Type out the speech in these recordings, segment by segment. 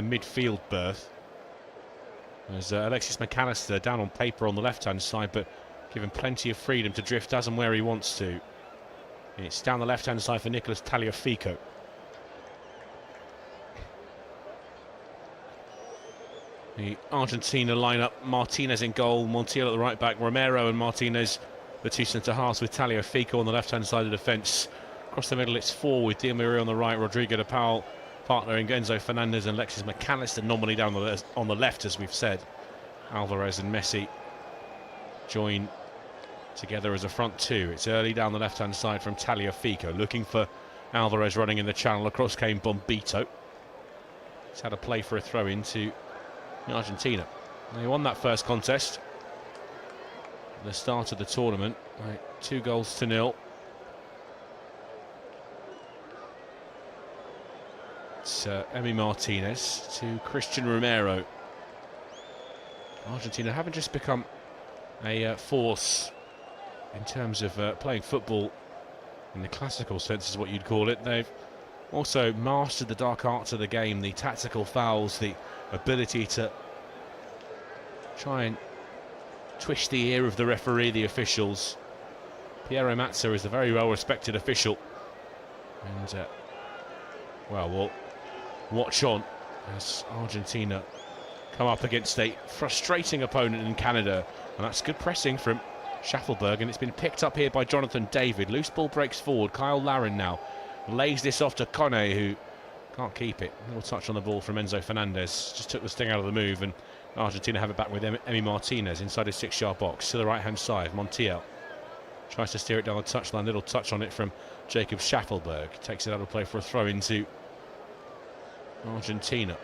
midfield berth. There's Alexis McAllister down on paper on the left-hand side, but given plenty of freedom to drift as and where he wants to. It's down the left-hand side for Nicolas Tagliafico. The Argentina lineup: Martinez in goal, Montiel at the right back, Romero and Martinez, the two centre-halves, with Tagliafico on the left-hand side of the defence. Across the middle, it's four with Di Maria on the right, Rodrigo de Paul partnering Enzo Fernandez and Alexis McAllister nominally down on the left, as we've said. Alvarez and Messi join together as a front two. It's early down the left-hand side from Tagliafico, looking for Alvarez running in the channel. Across came Bombito. He's had a play for a throw into Argentina. They won that first contest at the start of the tournament by 2-0. It's Emi Martinez to Christian Romero. Argentina haven't just become a force in terms of playing football in the classical sense, is what you'd call it. They've also mastered the dark arts of the game, the tactical fouls, the ability to try and twist the ear of the referee, the officials. Piero Mazza is a very well-respected official, and well, we'll watch on as Argentina come up against a frustrating opponent in Canada, and that's good pressing from Schaffelberg, and it's been picked up here by Jonathan David. Loose ball breaks forward. Kyle Larin now lays this off to Kone, who can't keep it. A little touch on the ball from Enzo Fernandez, just took the sting out of the move, and Argentina have it back with Emi Martinez inside his 6-yard box to the right-hand side. Montiel tries to steer it down the touchline. Little touch on it from Jacob Schaffelberg. Takes it out of play for a throw into Argentina.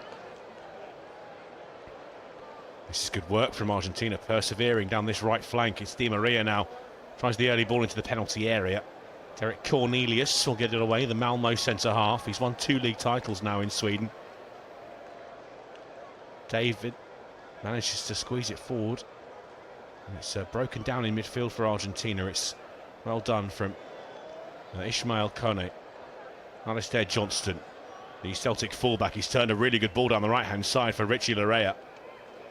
This is good work from Argentina, persevering down this right flank. It's Di Maria now. Tries the early ball into the penalty area. Derek Cornelius will get it away, the Malmo centre-half. He's won 2 league titles now in Sweden. David manages to squeeze it forward. And it's broken down in midfield for Argentina. It's well done from Ismael Kone. Alistair Johnston, the Celtic fullback. He's turned a really good ball down the right-hand side for Richie Larea.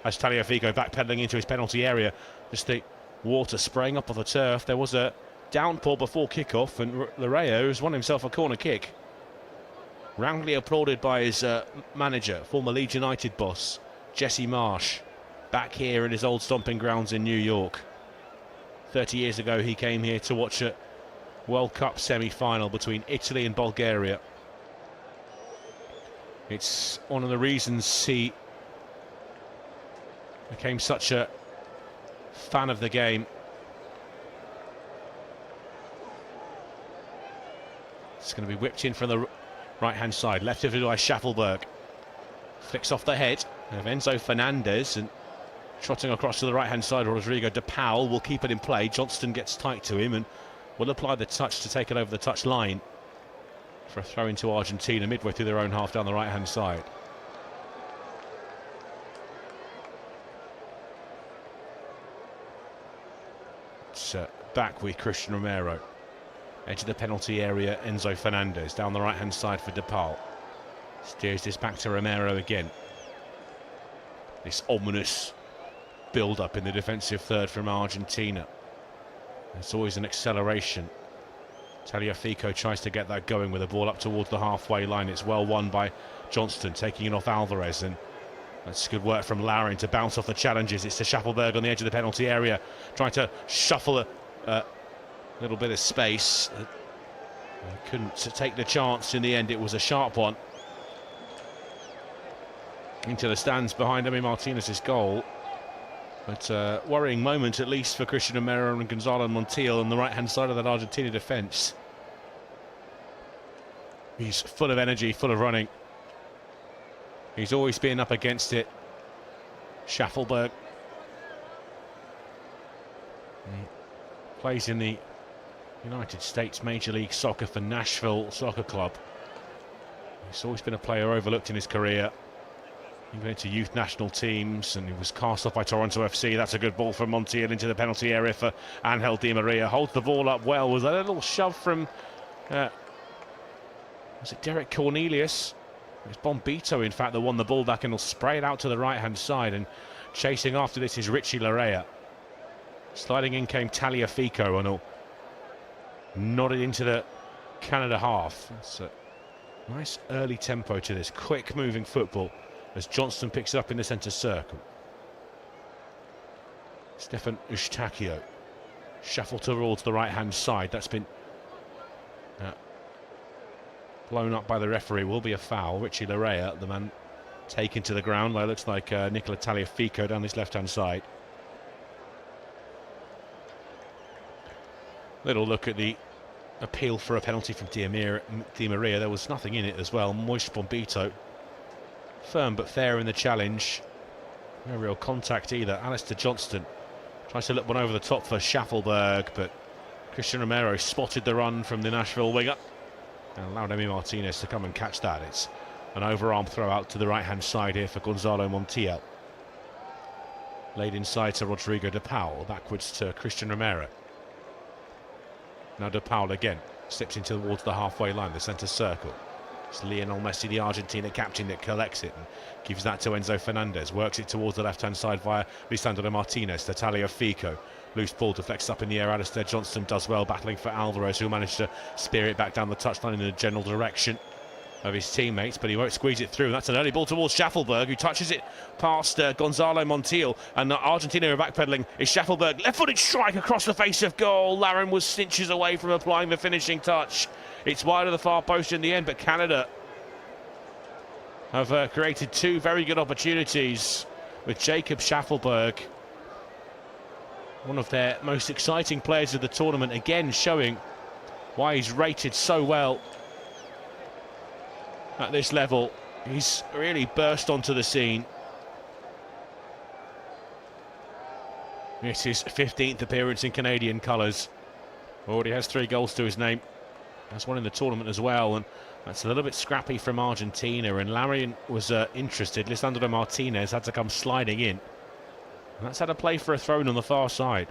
As Tagliafico backpedaling into his penalty area. Just the water spraying up on the turf. There was a downpour before kick-off, and Larea has won himself a corner kick. Roundly applauded by his manager, former Leeds United boss, Jesse Marsh, back here in his old stomping grounds in New York. 30 years ago he came here to watch a World Cup semi-final between Italy and Bulgaria. It's one of the reasons he became such a fan of the game. It's going to be whipped in from the right-hand side, left-footed by Schaffelberg. Flicks off the head of Enzo Fernandez, and trotting across to the right-hand side, Rodrigo de Paul will keep it in play. Johnston gets tight to him and will apply the touch to take it over the touch line for a throw into Argentina midway through their own half down the right-hand side. It's back with Christian Romero. Edge of the penalty area, Enzo Fernandez down the right-hand side for de Paul. Steers this back to Romero again. This ominous build-up in the defensive third from Argentina. It's always an acceleration. Tagliafico tries to get that going with a ball up towards the halfway line. It's well won by Johnston, taking it off Alvarez, and that's good work from Larin to bounce off the challenges. It's to Schaffelberg on the edge of the penalty area, trying to shuffle a little bit of space. Couldn't take the chance in the end. It was a sharp one into the stands behind Emi Martinez's goal. But worrying moment, at least, for Christian Romero and Gonzalo Montiel on the right-hand side of that Argentina defence. He's full of energy, full of running. He's always been up against it. Schaffelberg. He plays in the United States Major League Soccer for Nashville Soccer Club. He's always been a player overlooked in his career. He went to youth national teams and he was cast off by Toronto FC. That's a good ball from Montiel into the penalty area for Angel Di Maria. Holds the ball up well. Was a little shove from was it Derek Cornelius? It's Bombito, in fact, that won the ball back and will spray it out to the right-hand side. And chasing after this is Richie Larea. Sliding in came Taliafico and nodded into the Canada half. It's a nice early tempo to this, quick moving football as Johnston picks it up in the centre circle. Stefan Eustáquio shuffle towards the right-hand side. That's been blown up by the referee. Will be a foul. Richie Larea, the man taken to the ground by, it looks like, Nicola Taliafico down this left-hand side. Little look at the appeal for a penalty from Di Maria. There was nothing in it as well. Moist Bombito, firm but fair in the challenge. No real contact either. Alistair Johnston tries to look one over the top for Schaffelberg, but Christian Romero spotted the run from the Nashville winger and allowed Emi Martinez to come and catch that. It's an overarm throw out to the right-hand side here for Gonzalo Montiel. Laid inside to Rodrigo de Paul, backwards to Christian Romero. Now de Paul again steps in towards the halfway line, the centre circle. It's Lionel Messi, the Argentina captain, that collects it and gives that to Enzo Fernandez. Works it towards the left-hand side via Lisandro Martinez to Taliafico. Loose ball deflects up in the air. Alistair Johnston does well, battling for Alvarez, who'll manage to spear it back down the touchline in the general direction of his teammates, but he won't squeeze it through. That's an early ball towards Schaffelberg, who touches it past Gonzalo Montiel, and Argentina are backpedaling. Is Schaffelberg, left-footed strike across the face of goal. Larin was inches away from applying the finishing touch. It's wide of the far post in the end, but Canada have created two very good opportunities with Jacob Schaffelberg, one of their most exciting players of the tournament, again showing why he's rated so well at this level. He's really burst onto the scene. It's his 15th appearance in Canadian colours. Already has 3 goals to his name. Has one in the tournament as well, and that's a little bit scrappy from Argentina, and Larian was interested. Lisandro Martinez had to come sliding in, and that's had a play for a throw-in on the far side.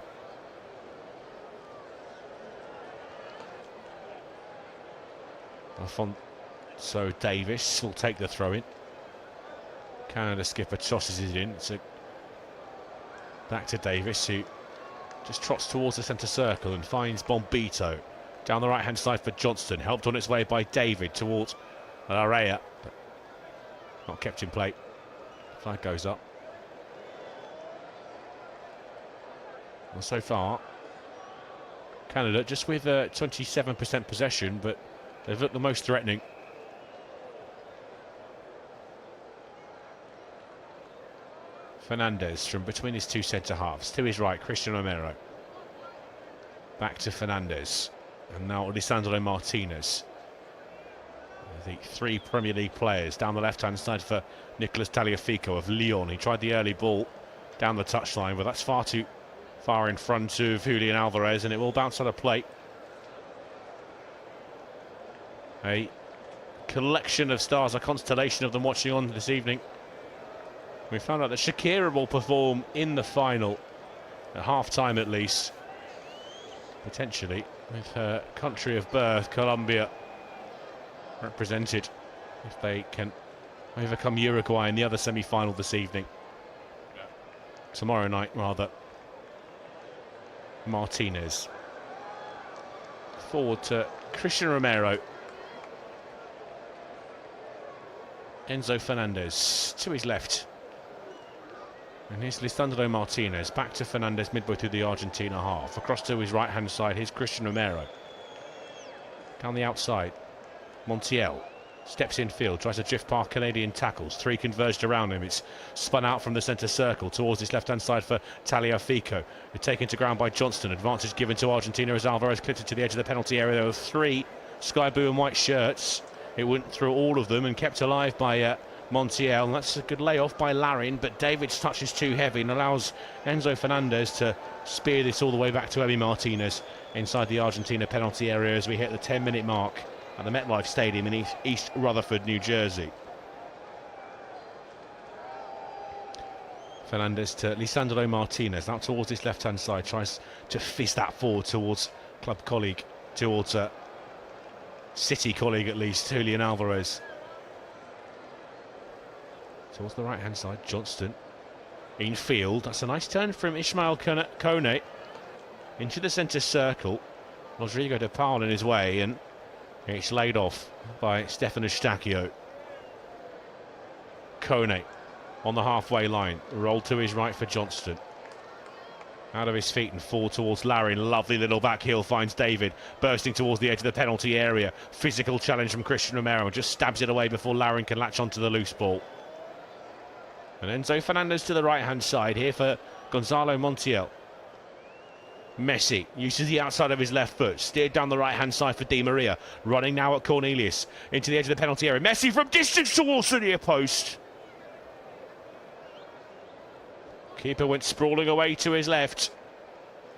So Davis will take the throw-in. Canada skipper tosses it in. So back to Davis, who just trots towards the centre circle and finds Bombito. Down the right-hand side for Johnston, helped on its way by David towards Larea, but not kept in play. Flag goes up. Well, so far, Canada just with 27% possession, but they've looked the most threatening. Fernandez from between his 2 centre-halves. To his right, Christian Romero. Back to Fernandez. And now Lisandro Martinez. The 3 Premier League players down the left-hand side for Nicolas Taliafico of Lyon. He tried the early ball down the touchline, but that's far too far in front of Julian Alvarez, and it will bounce out of play. A collection of stars, a constellation of them watching on this evening. We found out that Shakira will perform in the final, at half-time at least, potentially, with her country of birth, Colombia, represented, if they can overcome Uruguay in the other semi-final this evening. Tomorrow night, rather. Martinez. Forward to Christian Romero. Enzo Fernandez to his left. And here's Lisandro Martinez. Back to Fernandez midway through the Argentina half. Across to his right-hand side, here's Christian Romero. Down the outside, Montiel steps in field, tries to drift past Canadian tackles. 3 converged around him. It's spun out from the centre circle towards his left-hand side for Taliafico. It's taken to ground by Johnston. Advantage given to Argentina as Alvarez clipped it to the edge of the penalty area. There were 3 sky blue and white shirts. It went through all of them and kept alive by Montiel, and that's a good layoff by Larin, but David's touch is too heavy and allows Enzo Fernandez to spear this all the way back to Emi Martinez inside the Argentina penalty area as we hit the 10-minute mark at the MetLife Stadium in East Rutherford, New Jersey. Fernandez to Lisandro Martinez, out towards his left-hand side, tries to fizz that forward towards club colleague, towards City colleague at least, Julian Alvarez. Towards the right-hand side, Johnston. Infield, that's a nice turn from Ismail Kone into the centre circle. Rodrigo de Paul in his way, and it's laid off by Stefan Eustachio. Kone on the halfway line, rolled to his right for Johnston. Out of his feet and forward towards Larin. Lovely little back heel finds David, bursting towards the edge of the penalty area. Physical challenge from Christian Romero, just stabs it away before Larin can latch onto the loose ball. And Enzo Fernandez to the right-hand side here for Gonzalo Montiel. Messi uses the outside of his left foot, steered down the right-hand side for Di Maria. Running now at Cornelius, into the edge of the penalty area. Messi from distance towards the near post. Keeper went sprawling away to his left.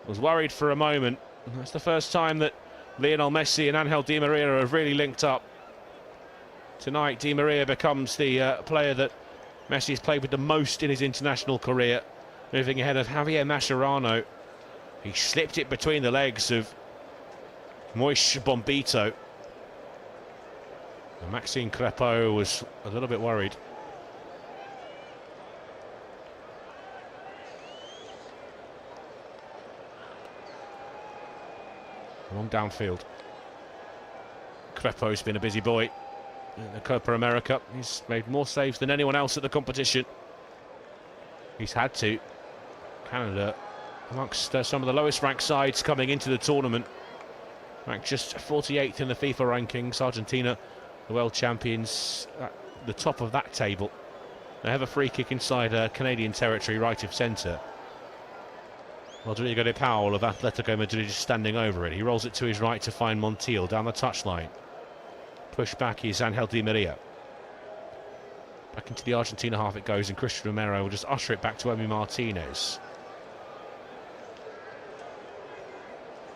Was worried for a moment. That's the first time that Lionel Messi and Angel Di Maria have really linked up. Tonight, Di Maria becomes the player that Messi has played with the most in his international career, moving ahead of Javier Mascherano. He slipped it between the legs of Moish Bombito. And Maxime Crepeau was a little bit worried. Long downfield. Crepeau's been a busy boy in the Copa America. He's made more saves than anyone else at the competition. He's had to. Canada amongst some of the lowest ranked sides coming into the tournament. Ranked just 48th in the FIFA rankings. Argentina, the world champions, at the top of that table. They have a free kick inside Canadian territory, right of centre. Rodrigo de Paul of Atletico Madrid is standing over it. He rolls it to his right to find Montiel down the touchline. Push back is Angel Di Maria. Back into the Argentina half it goes, and Christian Romero will just usher it back to Emi Martinez.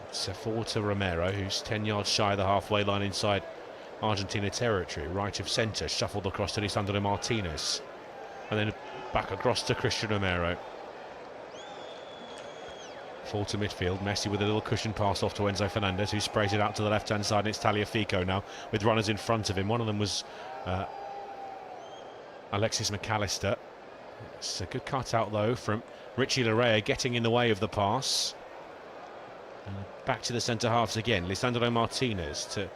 It's forward to Romero, who's 10 yards shy of the halfway line inside Argentina territory. Right of centre, shuffled across to Lisandro Martinez. And then back across to Christian Romero. Forward to midfield, Messi with a little cushion pass off to Enzo Fernandez, who sprays it out to the left-hand side, and it's Tagliafico now, with runners in front of him. One of them was Alexis McAllister. It's a good cut-out, though, from Richie Larrea, getting in the way of the pass. Back to the centre-halves again, Lisandro Martinez to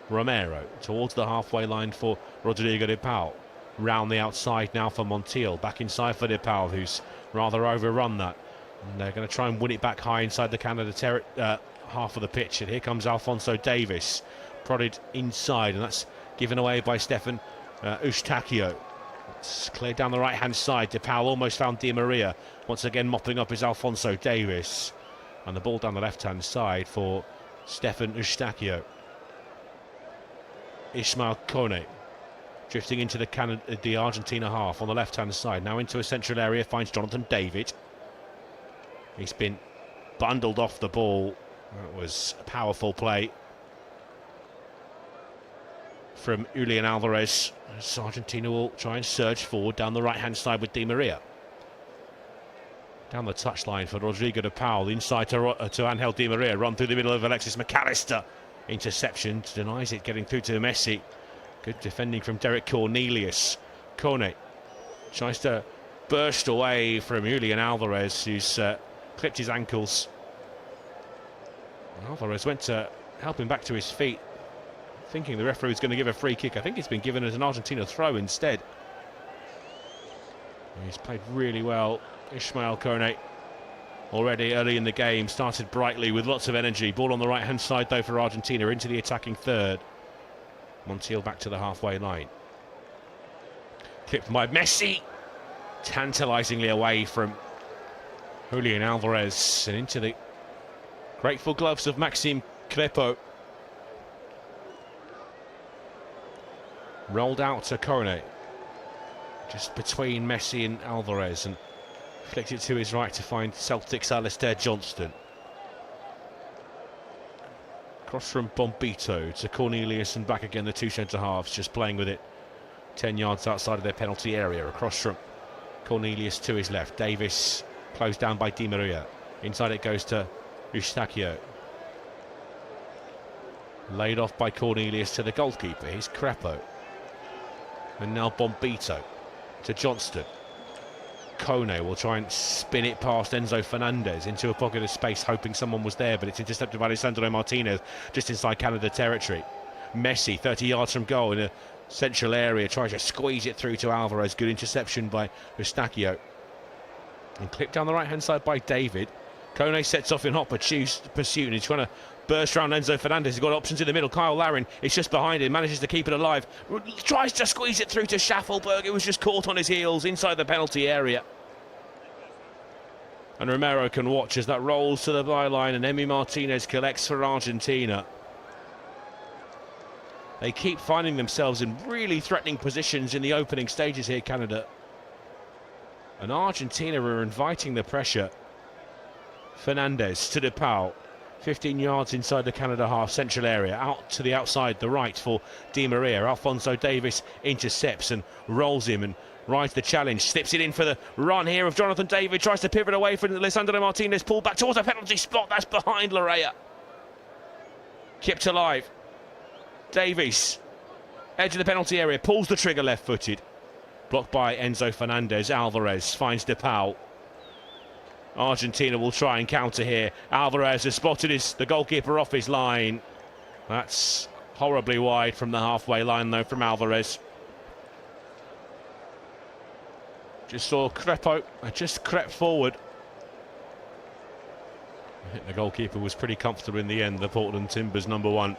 Romero, towards the halfway line for Rodrigo de Paul. Round the outside now for Montiel, back inside for de Paul, who's rather overrun that. And they're going to try and win it back high inside the Canada half of the pitch. And here comes Alphonso Davies, prodded inside, and that's given away by Stefan Eustachio. It's cleared down the right-hand side. De Paul almost found Di Maria. Once again mopping up is Alphonso Davies. And the ball down the left-hand side for Stefan Eustachio. Ismail Kone drifting into the Argentina half on the left-hand side. Now into a central area, finds Jonathan David. He's been bundled off the ball. That was a powerful play from Julian Alvarez. As Argentina will try and surge forward down the right-hand side with Di Maria. Down the touchline for Rodrigo de Paul, inside to Angel Di Maria, run through the middle of Alexis McAllister. Interception, denies it, getting through to Messi. Good defending from Derek Cornelius. Kone tries to burst away from Julian Alvarez, who's clipped his ankles. Alvarez went to help him back to his feet, thinking the referee was going to give a free kick. I think it's been given as an Argentina throw instead. He's played really well, Ismail Kone. Already early in the game, started brightly with lots of energy. Ball on the right-hand side though for Argentina, into the attacking third. Montiel back to the halfway line. Clipped by Messi. Tantalisingly away from Julian Alvarez and into the grateful gloves of Maxime Crepeau. Rolled out to Kone, just between Messi and Alvarez, and flicked it to his right to find Celtic's Alistair Johnston. Cross from Bombito to Cornelius and back again, the two centre-halves just playing with it 10 yards outside of their penalty area. Across from Cornelius to his left. Davis closed down by Di Maria. Inside it goes to Eustachio. Laid off by Cornelius to the goalkeeper. Here's Crepeau. And now Bombito. to Johnston. Kone will try and spin it past Enzo Fernandez into a pocket of space, hoping someone was there, but it's intercepted by Lisandro Martinez just inside Canada territory. Messi, 30 yards from goal in a central area, tries to squeeze it through to Alvarez. Good interception by Eustachio. And clipped down the right-hand side by David. Kone sets off in hot pursuit, and he's trying to burst around Enzo Fernandez. He's got options in the middle. Kyle Larin is just behind him, manages to keep it alive. Tries to squeeze it through to Schaffelberg. It was just caught on his heels inside the penalty area. And Romero can watch as that rolls to the byline, and Emi Martinez collects for Argentina. They keep finding themselves in really threatening positions in the opening stages here, Canada. And Argentina are inviting the pressure. Fernandez to DePaul, 15 yards inside the Canada half, central area, out to the outside, the right for Di Maria. Alphonso Davies intercepts and rolls him and rides the challenge, slips it in for the run here of Jonathan David, tries to pivot away from Lisandro Martinez, pulled back towards a penalty spot, that's behind Larrea. Kept alive. Davies, edge of the penalty area, pulls the trigger left-footed. Blocked by Enzo Fernandez. Alvarez finds DePaul. Argentina will try and counter here. Alvarez has spotted the goalkeeper off his line. That's horribly wide from the halfway line, though, from Alvarez. Just saw Crepo just crept forward. I think the goalkeeper was pretty comfortable in the end, the Portland Timbers number 1.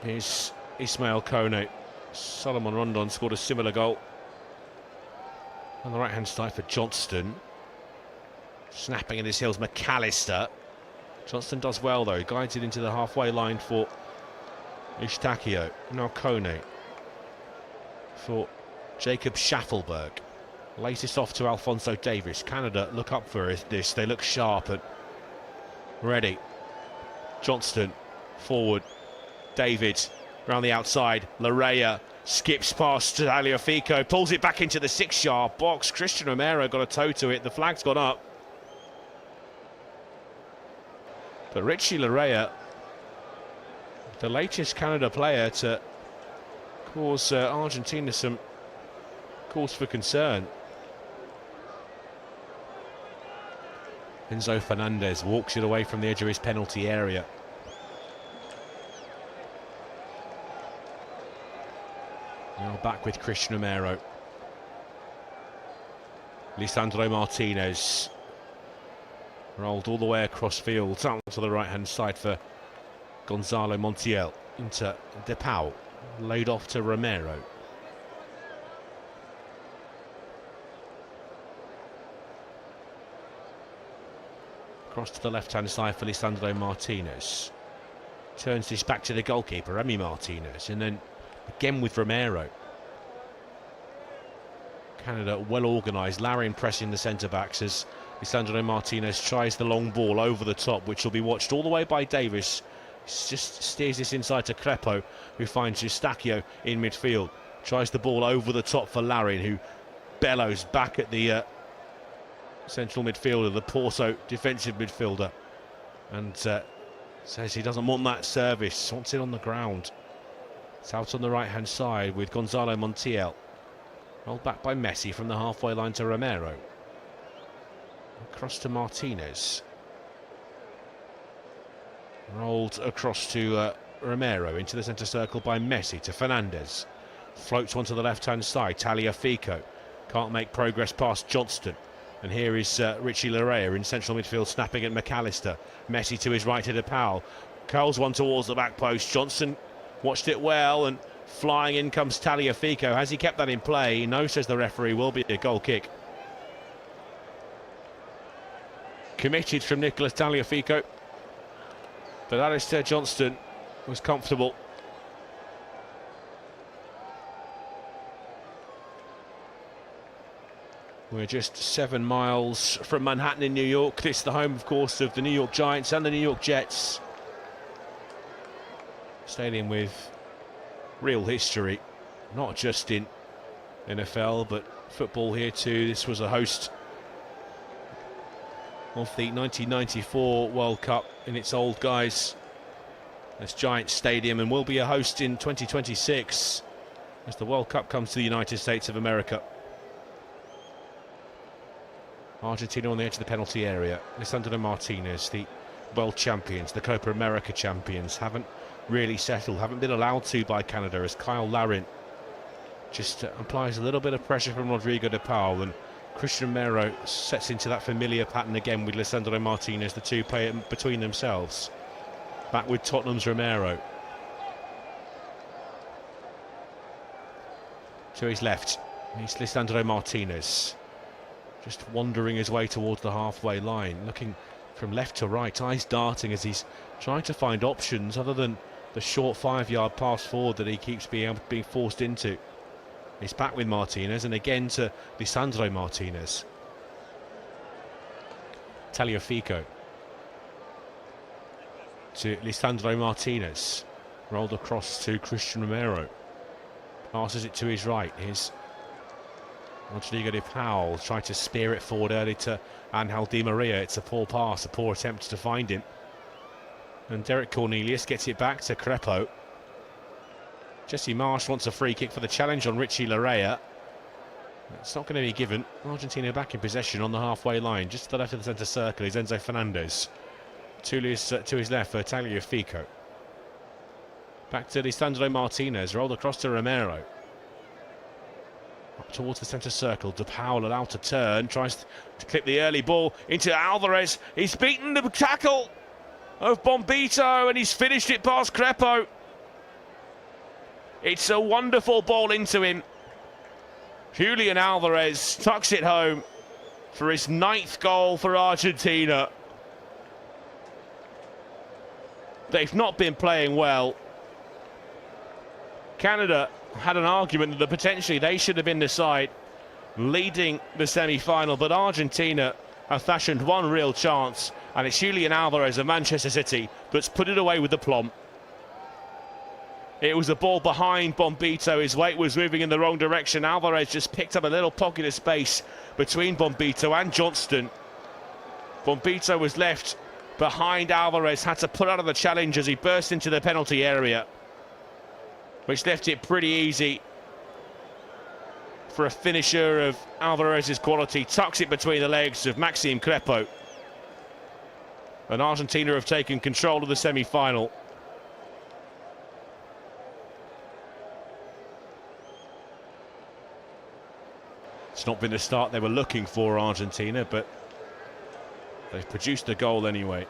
Here's Ismail Kone. Solomon Rondon scored a similar goal. On the right-hand side for Johnston. Snapping in his heels, McAllister. Johnston does well, though. He guides it into the halfway line for Eustachio. Now Kone for Jacob Schaffelberg. Latest off to Alphonso Davies. Canada look up for this. They look sharp and ready. Johnston forward. David around the outside. Larrea skips past Tagliafico, pulls it back into the 6-yard box. Christian Romero got a toe to it. The flag's gone up. But Richie Larrea, the latest Canada player to cause Argentina some cause for concern. Enzo Fernandez walks it away from the edge of his penalty area. Now back with Christian Romero. Lisandro Martinez rolled all the way across field, out to the right-hand side for Gonzalo Montiel. Into DePaul, laid off to Romero. Across to the left-hand side for Lisandro Martinez. Turns this back to the goalkeeper, Emi Martinez, and then again with Romero. Canada well organised. Larin pressing the centre-backs as Lisandro Martinez tries the long ball over the top, which will be watched all the way by Davis. Just steers this inside to Crepo, who finds Eustachio in midfield. Tries the ball over the top for Larin, who bellows back at the central midfielder, the Porto defensive midfielder, and says he doesn't want that service, wants it on the ground. It's out on the right-hand side with Gonzalo Montiel. Rolled back by Messi from the halfway line to Romero. Across to Martinez. Rolled across to Romero into the centre circle by Messi to Fernandez. Floats one to the left-hand side. Tagliafico can't make progress past Johnston. And here is Richie Larrea in central midfield snapping at McAllister. Messi to his right to DePaul. Curls one towards the back post. Johnson watched it well, and flying in comes Tagliafico. Has he kept that in play? No, says the referee. Will be a goal kick. Committed from Nicolas Tagliafico. But Alistair Johnston was comfortable. We're just 7 miles from Manhattan in New York. This is the home, of course, of the New York Giants and the New York Jets. Stadium with real history, not just in NFL, but football here too. This was a host of the 1994 World Cup in its old guise this giant stadium and will be a host in 2026 as the World Cup comes to the United States of America. Argentina on the edge of the penalty area. Lisandro Martinez, the world champions, the Copa America champions, haven't really settled, haven't been allowed to by Canada, as Kyle Larin just applies a little bit of pressure from Rodrigo de Paul, and Christian Romero sets into that familiar pattern again with Lisandro Martinez. The two play it between themselves. Back with Tottenham's Romero. To his left, he's Lisandro Martinez, just wandering his way towards the halfway line, looking from left to right, eyes darting as he's trying to find options other than the short 5-yard pass forward that he keeps being forced into. He's back with Martinez, and again to Lisandro Martinez. Tagliafico to Lisandro Martinez, rolled across to Christian Romero, passes it to his right. Here's Rodrigo de Paul, trying to spear it forward early to Angel Di Maria. It's a poor pass, a poor attempt to find him, and Derek Cornelius gets it back to Crepo. Jesse Marsch wants a free kick for the challenge on Richie Larrea. It's not going to be given. Argentina back in possession on the halfway line, just to the left of the centre circle is Enzo Fernandez. To his left for Tagliafico. Back to Lisandro Martinez, rolled across to Romero. Up towards the centre circle, De Paul allowed to turn, tries to clip the early ball into Alvarez. He's beaten the tackle of Bombito, and he's finished it past Crepo. It's a wonderful ball into him. Julian Alvarez tucks it home for his 9th goal for Argentina. They've not been playing well. Canada had an argument that potentially they should have been the side leading the semi-final, but Argentina have fashioned one real chance, and it's Julian Alvarez of Manchester City that's put it away with aplomb. It was a ball behind Bombito. His weight was moving in the wrong direction. Alvarez just picked up a little pocket of space between Bombito and Johnston. Bombito was left behind Alvarez, had to pull out of the challenge as he burst into the penalty area, which left it pretty easy for a finisher of Alvarez's quality. Tucks it between the legs of Maxime Crepo. And Argentina have taken control of the semi-final. It's not been the start they were looking for, Argentina, but they've produced the goal anyway.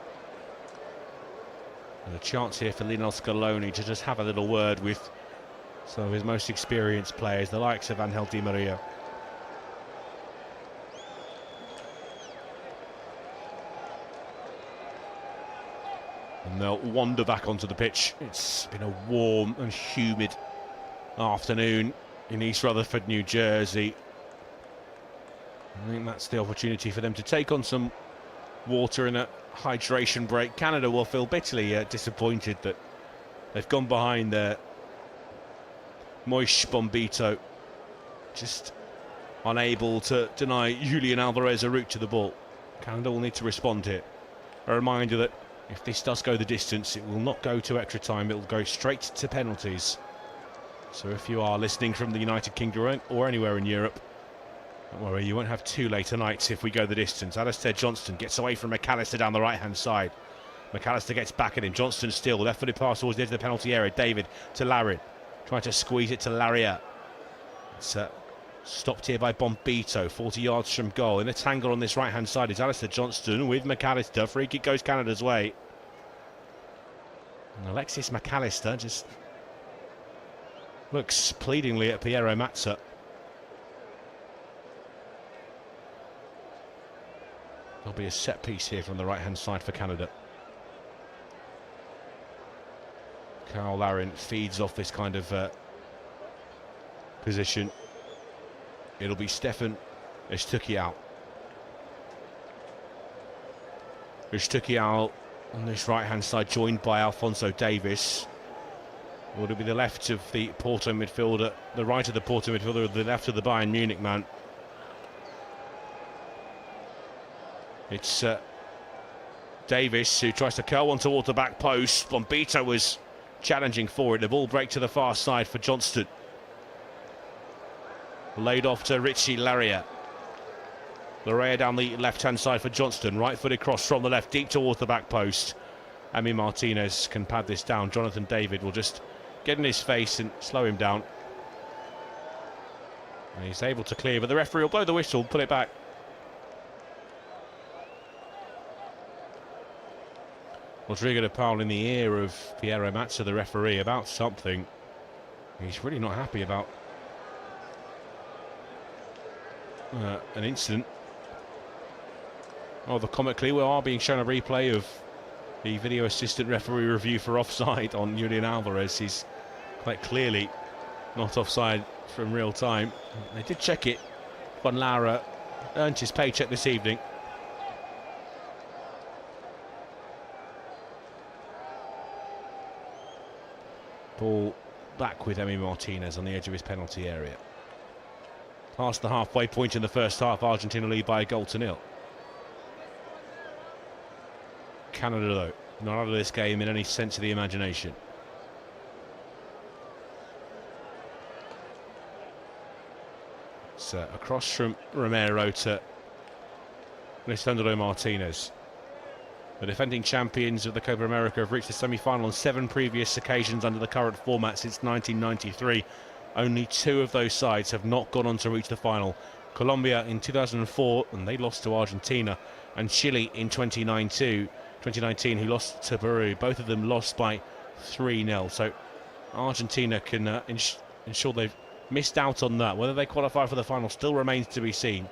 And a chance here for Lionel Scaloni to just have a little word with some of his most experienced players, the likes of Angel Di Maria. And they'll wander back onto the pitch. It's been a warm and humid afternoon in East Rutherford, New Jersey. I think that's the opportunity for them to take on some water in a hydration break. Canada will feel bitterly disappointed that they've gone behind their Moish Bombito, just unable to deny Julian Alvarez a route to the ball. Canada will need to respond here. A reminder that if this does go the distance, it will not go to extra time, it will go straight to penalties. So if you are listening from the United Kingdom or anywhere in Europe, don't worry, you won't have two later nights if we go the distance. Alistair Johnston gets away from McAllister down the right-hand side. McAllister gets back at him. Johnston still, left-footed pass towards the edge of the penalty area. David to Larin, trying to squeeze it to Larrea. It's stopped here by Bombito, 40 yards from goal. In a tangle on this right-hand side is Alistair Johnston with McAllister. Free kick goes Canada's way. And Alexis McAllister just looks pleadingly at Piero Mazza. There'll be a set piece here from the right-hand side for Canada. Kyle Larin feeds off this kind of position. It'll be Stefan Öztürkal. Öztürkal on this right-hand side, joined by Alphonso Davies. Or it'll be the left of the Porto midfielder, the right of the Porto midfielder, the left of the Bayern Munich man. It's Davis, who tries to curl one toward the back post. Bombito was challenging for it. The ball break to the far side for Johnston. Laid off to Richie Laria. Laria down the left-hand side for Johnston. Right-footed cross from the left, deep towards the back post. Emi Martinez can pad this down. Jonathan David will just get in his face and slow him down. And he's able to clear, but the referee will blow the whistle, pull it back. Rodrigo de Paul in the ear of Piero Mazza, the referee, about something. He's really not happy about an incident. Oh, comically, we are being shown a replay of the video assistant referee review for offside on Julian Alvarez. He's quite clearly not offside from real time. They did check it. Juan Lara earned his paycheck this evening. Ball back with Emi Martinez on the edge of his penalty area. Past the halfway point in the first half, Argentina lead by a goal to nil. Canada, though, not out of this game in any sense of the imagination. It's across from Romero to Lisandro Martinez. The defending champions of the Copa America have reached the semi-final on 7 previous occasions under the current format since 1993. Only 2 of those sides have not gone on to reach the final. Colombia in 2004, and they lost to Argentina, and Chile in 2019, who lost to Peru. Both of them lost by 3-0. So Argentina can ensure they've missed out on that. Whether they qualify for the final still remains to be seen,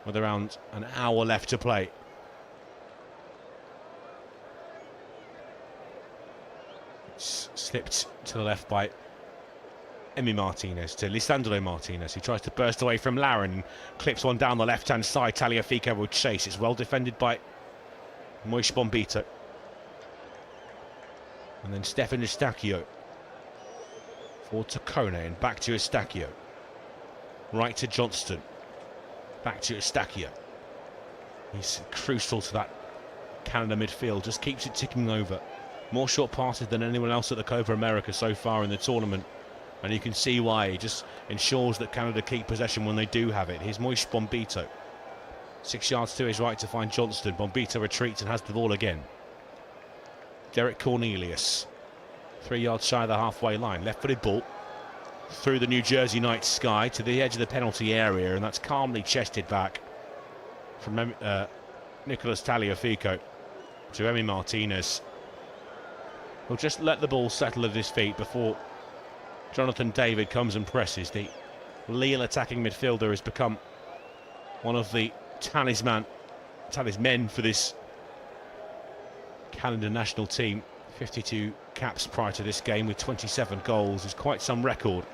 with around an hour left to play. It's slipped to the left by Emi Martinez to Lisandro Martinez, who tries to burst away from Larin, clips one down the left-hand side. Tagliafico will chase. It's well defended by Moish Bombito. And then Stefan Eustachio. Forward to Kone and back to Eustachio. Right to Johnston. Back to Eustachio. He's crucial to that Canada midfield. Just keeps it ticking over. More short passes than anyone else at the Copa America so far in the tournament. And you can see why. He just ensures that Canada keep possession when they do have it. Here's Moish Bombito. 6 yards to his right to find Johnston. Bombito retreats and has the ball again. Derek Cornelius. 3 yards shy of the halfway line. Left-footed ball through the New Jersey night sky to the edge of the penalty area, and that's calmly chested back from Nicolas Tagliafico to Emi Martinez. He'll just let the ball settle at his feet before Jonathan David comes and presses. The Lille attacking midfielder has become one of the talismen for this Canada national team. 52 caps prior to this game with 27 goals is quite some record.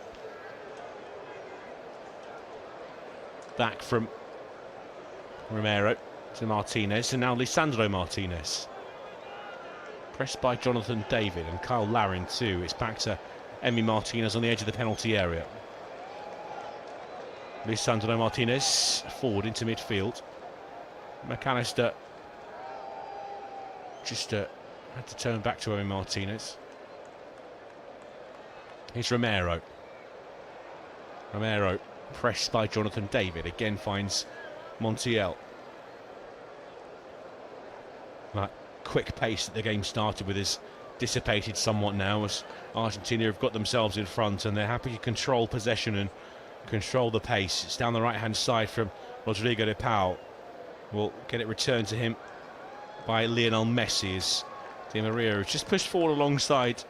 Back from Romero to Martinez, and now Lisandro Martinez. Pressed by Jonathan David and Kyle Larin too. It's back to Emi Martinez on the edge of the penalty area. Lisandro Martinez forward into midfield. McAllister just had to turn back to Emi Martinez. Here's Romero. Romero pressed by Jonathan David. Again finds Montiel. That quick pace that the game started with is dissipated somewhat now, as Argentina have got themselves in front and they're happy to control possession and control the pace. It's down the right-hand side from Rodrigo de Paul. Will get it returned to him by Lionel Messi as Di Maria has just pushed forward alongside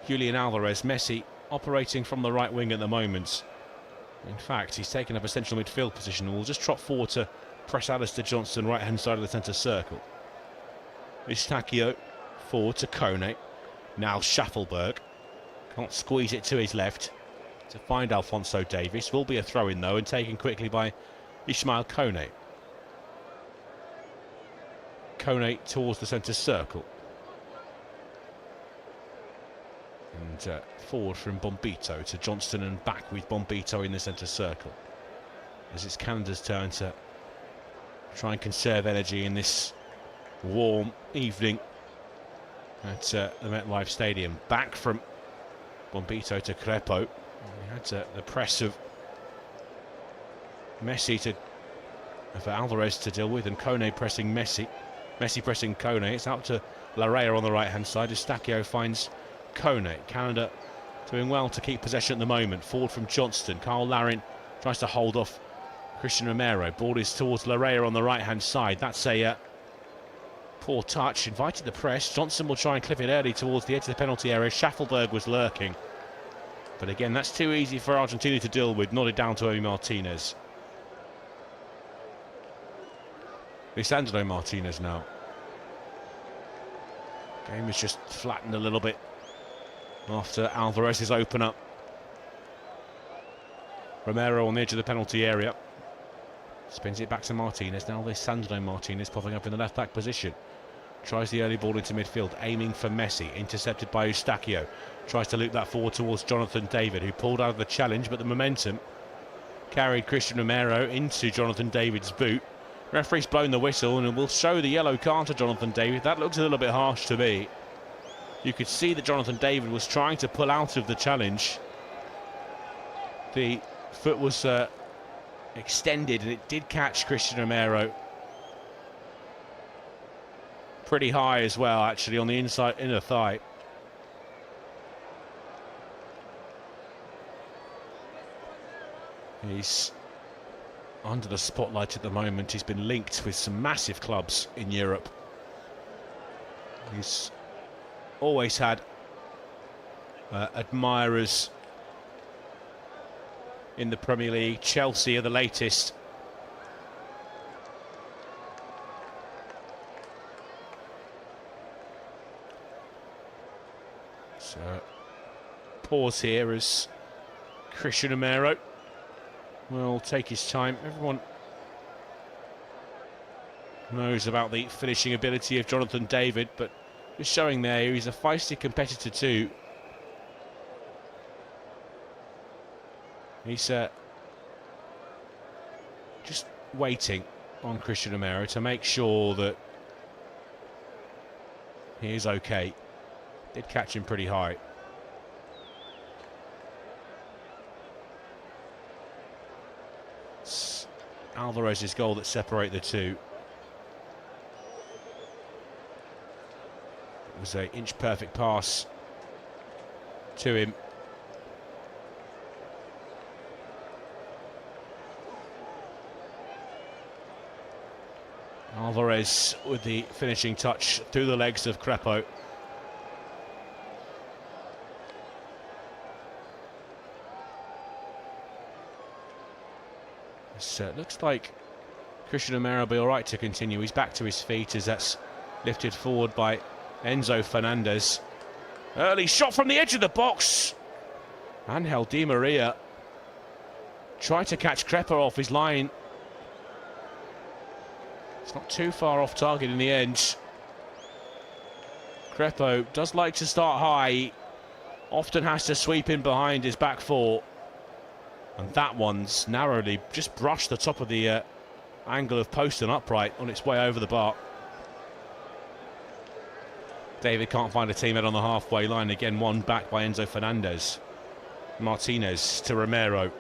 Julian Alvarez. Messi operating from the right wing at the moment. In fact, he's taken up a central midfield position and will just trot forward to press Alistair Johnston, right-hand side of the centre circle. Eustachio forward to Kone. Now Schaffelberg. Can't squeeze it to his left to find Alphonso Davies. Will be a throw-in though, and taken quickly by Ismail Kone. Kone towards the centre circle. And forward from Bombito to Johnston and back with Bombito in the centre circle. As it's Canada's turn to try and conserve energy in this warm evening at the MetLife Stadium. Back from Bombito to Crepo. We had the press of Messi for Alvarez to deal with, and Kone pressing Messi. Messi pressing Kone. It's out to Larrea on the right-hand side. Eustachio finds Kone. Canada doing well to keep possession at the moment. Forward from Johnston. Carl Larin tries to hold off Christian Romero. Ball is towards Larrea on the right-hand side. That's a poor touch. Invited the press. Johnson will try and clip it early towards the edge of the penalty area. Schaffelberg was lurking. But again, that's too easy for Argentina to deal with. Nodded down to Emi Martinez. Lisandro Martinez now. Game is just flattened a little bit after Alvarez's open up. Romero on the edge of the penalty area. Spins it back to Martinez. Now Lisandro Martinez popping up in the left back position. Tries the early ball into midfield, aiming for Messi. Intercepted by Eustachio. Tries to loop that forward towards Jonathan David, who pulled out of the challenge, but the momentum carried Christian Romero into Jonathan David's boot. Referee's blown the whistle and will show the yellow card to Jonathan David. That looks a little bit harsh to me. You could see that Jonathan David was trying to pull out of the challenge. The foot was extended and it did catch Christian Romero pretty high as well, actually, on the inside inner thigh. He's under the spotlight at the moment. He's been linked with some massive clubs in Europe. He's always had admirers in the Premier League. Chelsea are the latest. So, pause here as Christian Romero will take his time. Everyone knows about the finishing ability of Jonathan David, but just showing there he's a feisty competitor too. He's just waiting on Christian Romero to make sure that he is okay. Did catch him pretty high. It's Alvarez's goal that separated the two. It was an inch-perfect pass to him. Alvarez with the finishing touch through the legs of Crepo. Looks like Christian Romero will be all right to continue. He's back to his feet as that's lifted forward by Enzo Fernandez. Early shot from the edge of the box. Angel Di Maria tried to catch Crepo off his line. It's not too far off target in the end. Crepo does like to start high. Often has to sweep in behind his back four. And that one's narrowly just brushed the top of the angle of post and upright on its way over the bar. David can't find a teammate on the halfway line. Again, one back by Enzo Fernandez. Martinez to Romero.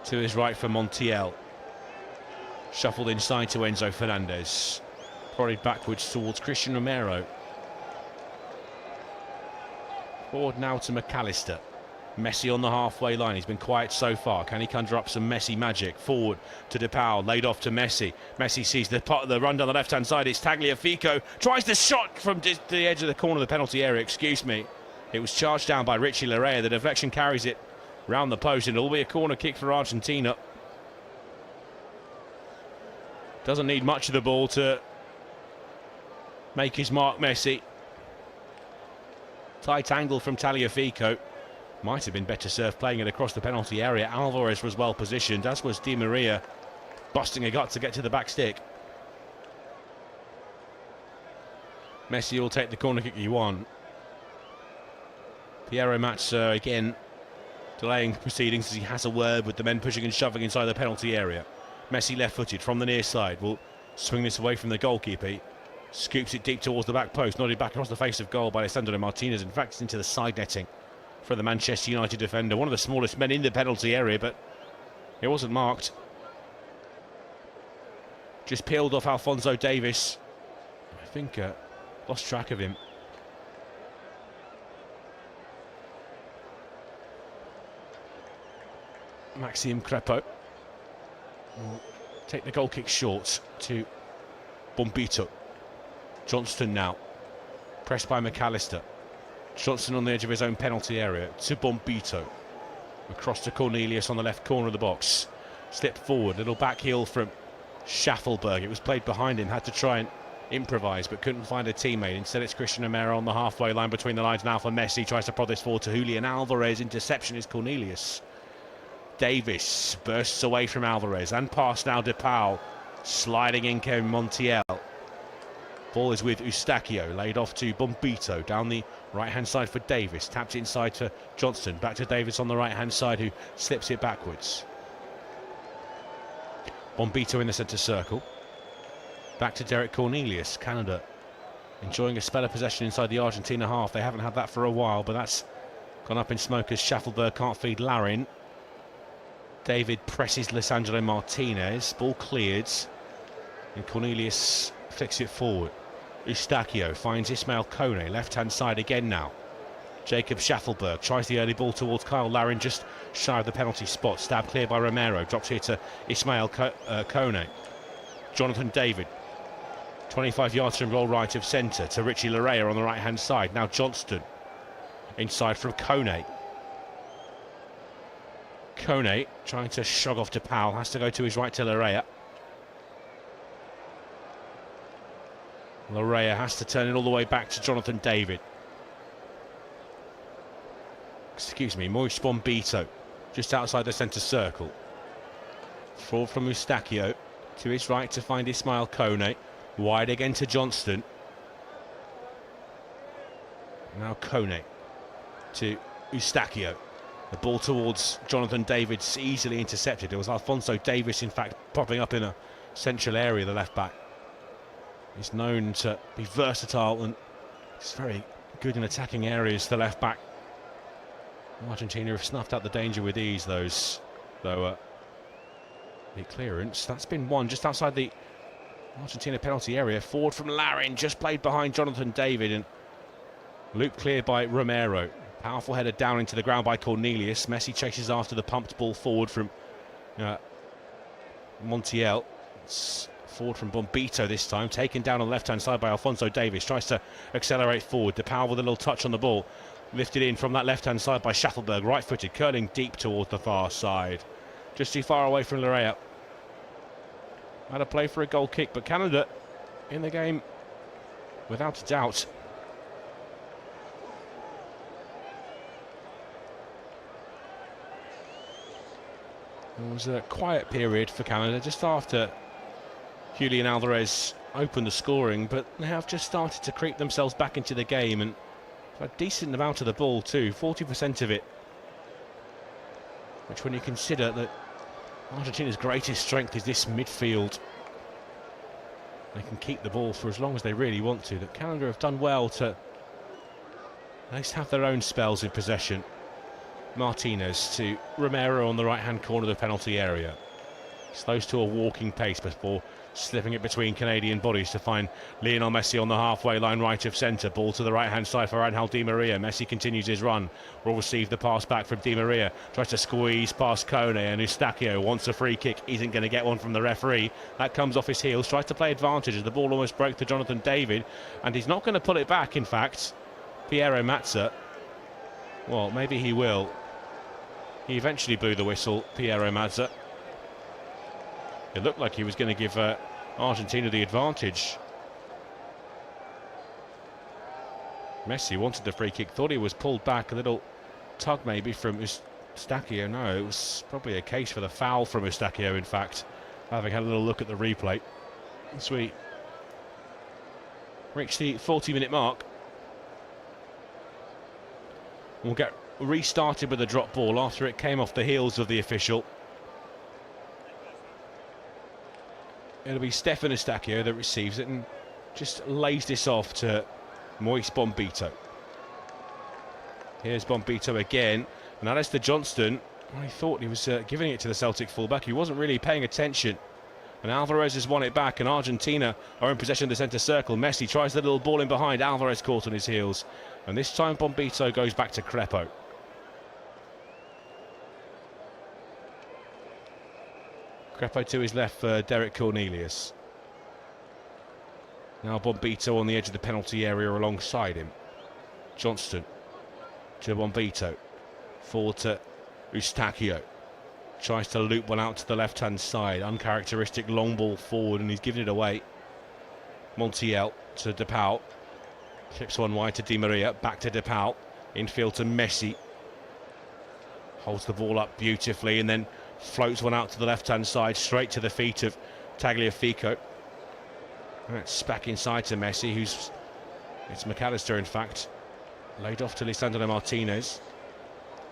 To his right for Montiel. Shuffled inside to Enzo Fernandez. Prodded backwards towards Christian Romero. Forward now to McAllister. Messi on the halfway line. He's been quiet so far. Can he conjure up some Messi magic? Forward to DePaul, laid off to Messi. Messi sees the run down the left-hand side. It's Tagliafico. Tries the shot from the edge of the corner of the penalty area. Excuse me. It was charged down by Richie Larrea. The deflection carries it round the post, and it'll be a corner kick for Argentina. Doesn't need much of the ball to make his mark, Messi. Tight angle from Tagliafico. Might have been better served playing it across the penalty area. Alvarez was well positioned, as was Di Maria, busting a gut to get to the back stick. Messi will take the corner kick he won. Piero Mazza again delaying proceedings as he has a word with the men pushing and shoving inside the penalty area. Messi left-footed from the near side will Swing this away from the goalkeeper. He scoops it deep towards the back post, nodded back across the face of goal by Alessandro Martinez. In fact, it's into the side netting for the Manchester United defender. One of the smallest men in the penalty area, but it wasn't marked. Just peeled off Alphonso Davies. I think lost track of him. Maxime Crepeau will take the goal kick short to Bombito. Johnston now. Pressed by McAllister. Johnston on the edge of his own penalty area to Bombito. Across to Cornelius on the left corner of the box. Slipped forward, little back heel from Schaffelberg. It was played behind him, had to try and improvise but couldn't find a teammate. Instead it's Christian Romero on the halfway line between the lines now for Messi. Tries to prod this forward to Julian Alvarez. Interception is Cornelius. Davis bursts away from Alvarez and pass now De Paul. Sliding in came Montiel. Ball is with Eustachio, laid off to Bombito down the right hand side for Davis. Tapped inside to Johnston, back to Davis on the right hand side who slips it backwards. Bombito in the centre circle. Back to Derek Cornelius. Canada enjoying a spell of possession inside the Argentina half. They haven't had that for a while, but that's gone up in smoke as Schaffelberg can't feed Larin. David presses Alessandro Martinez. Ball cleared. And Cornelius flicks it forward. Eustachio finds Ismail Kone. Left-hand side again now. Jacob Schaffelberg tries the early ball towards Kyle Larin, just shy of the penalty spot. Stabbed clear by Romero. Drops here to Ismail Kone. Jonathan David. 25 yards from goal right of centre to Richie Larrea on the right-hand side. Now Johnston. Inside from Kone. Kone trying to shog off to Powell, has to go to his right to Larrea. Larrea has to turn it all the way back to Jonathan David. Excuse me, Moise Bombito, just outside the centre circle. Forward from Eustachio, to his right to find Ismail Kone. Wide again to Johnston. Now Kone to Eustachio. The ball towards Jonathan David's easily intercepted. It was Alphonso Davies, in fact, popping up in a central area, the left-back. He's known to be versatile and he's very good in attacking areas, the left-back. Argentina have snuffed out the danger with ease, though the clearance. That's been won just outside the Argentina penalty area. Forward from Larin, just played behind Jonathan David and loop cleared by Romero. Powerful header down into the ground by Cornelius. Messi chases after the pumped ball forward from Montiel. It's forward from Bombito this time. Taken down on the left-hand side by Alphonso Davies. Tries to accelerate forward. De Paul with a little touch on the ball. Lifted in from that left-hand side by Schaffelberg. Right-footed, curling deep towards the far side. Just too far away from Larrea. Had a play for a goal kick, but Canada in the game without a doubt. It was a quiet period for Canada just after Julian Alvarez opened the scoring, but they have just started to creep themselves back into the game and a decent amount of the ball too, 40% of it, which when you consider that Argentina's greatest strength is this midfield, they can keep the ball for as long as they really want to. That Canada have done well to at least have their own spells in possession. Martinez to Romero on the right-hand corner of the penalty area. Slows to a walking pace before slipping it between Canadian bodies to find Lionel Messi on the halfway line right of centre. Ball to the right-hand side for Angel Di Maria. Messi continues his run. Will receive the pass back from Di Maria. Tries to squeeze past Kone, and Eustachio wants a free kick. Isn't going to get one from the referee. That comes off his heels. Tries to play advantage as the ball almost broke to Jonathan David, and he's not going to pull it back, in fact. Piero Mazza. Well, maybe he will. He eventually blew the whistle, Piero Mazza. It looked like he was going to give Argentina the advantage. Messi wanted the free kick, thought he was pulled back, a little tug maybe from Eustachio. No, it was probably a case for the foul from Eustachio, in fact, having had a little look at the replay. As we reach the 40-minute mark, we'll get restarted with a drop ball after it came off the heels of the official. It'll be Stefan Eustachio that receives it and just lays this off to Moise Bombito. Here's Bombito again, and Alistair Johnston, I thought he was giving it to the Celtic fullback. He wasn't really paying attention. And Alvarez has won it back, and Argentina are in possession of the centre circle. Messi tries the little ball in behind. Alvarez caught on his heels. And this time Bombito goes back to Crepo. Crepo to his left for Derek Cornelius. Now Bombito on the edge of the penalty area alongside him. Johnston to Bombito. Forward to Eustachio. Tries to loop one out to the left-hand side. Uncharacteristic long ball forward, and he's given it away. Montiel to De Paul. Clips one wide to Di Maria. Back to De Paul. Infield to Messi. Holds the ball up beautifully and then floats one out to the left-hand side, straight to the feet of Tagliafico. That's back inside to Messi, it's McAllister in fact. Laid off to Lisandro Martinez.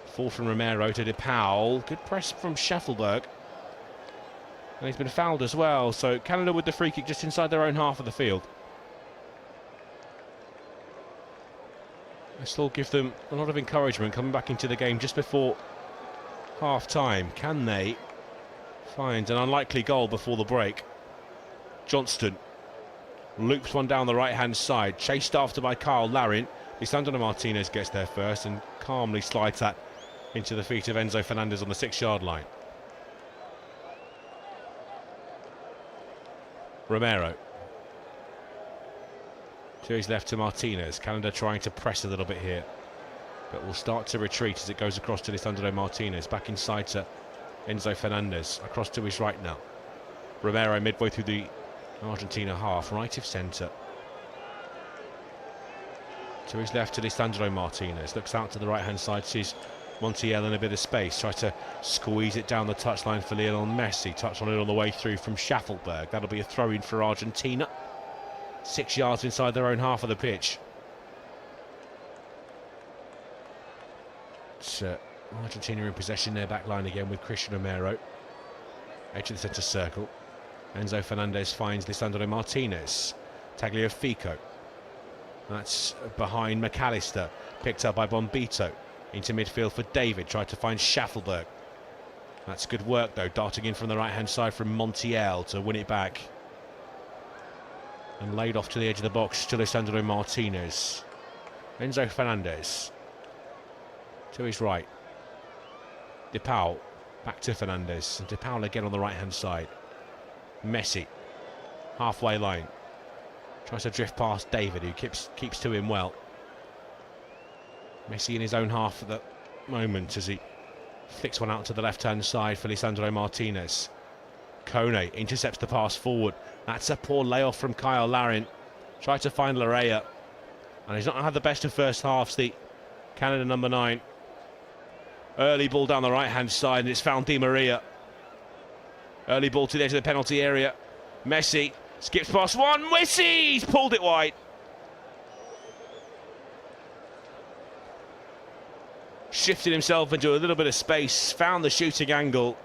Fall from Romero to De Paul. Good press from Schaffelberg. And he's been fouled as well, so Canada with the free kick just inside their own half of the field. This will give them a lot of encouragement coming back into the game just before half-time. Can they find an unlikely goal before the break? Johnston loops one down the right-hand side, chased after by Kyle Larin. Lisandro Martinez gets there first and calmly slides that into the feet of Enzo Fernandez on the 6-yard line. Romero to his left to Martinez. Canada trying to press a little bit here, but will start to retreat as it goes across to Lisandro Martinez. Back inside to Enzo Fernandez. Across to his right now. Romero midway through the Argentina half, right of centre. To his left to Lisandro Martinez. Looks out to the right-hand side, sees Montiel in a bit of space. Tries to squeeze it down the touchline for Lionel Messi. Touch on it on the way through from Schaffelberg. That'll be a throw-in for Argentina. 6 yards inside their own half of the pitch. It's Argentina in possession, their back line again with Christian Romero. Edge of the centre circle. Enzo Fernandez finds Lisandro Martinez. Tagliafico. That's behind McAllister. Picked up by Bombito. Into midfield for David. Tried to find Schaffelberg. That's good work though. Darting in from the right-hand side from Montiel to win it back. And laid off to the edge of the box to Lisandro Martinez. Enzo Fernandez. To his right. De Paul. Back to Fernandez. And De Paul again on the right-hand side. Messi. Halfway line. Tries to drift past David, who keeps to him well. Messi in his own half at the moment as he flicks one out to the left-hand side for Lisandro Martinez. Kone intercepts the pass forward. That's a poor layoff from Kyle Larin. Tried to find Larrea. And he's not had the best of first halves, the Canada number 9. Early ball down the right-hand side, and it's found Di Maria. Early ball to the edge of the penalty area. Messi skips past one. Messi's pulled it wide. Shifted himself into a little bit of space, found the shooting angle,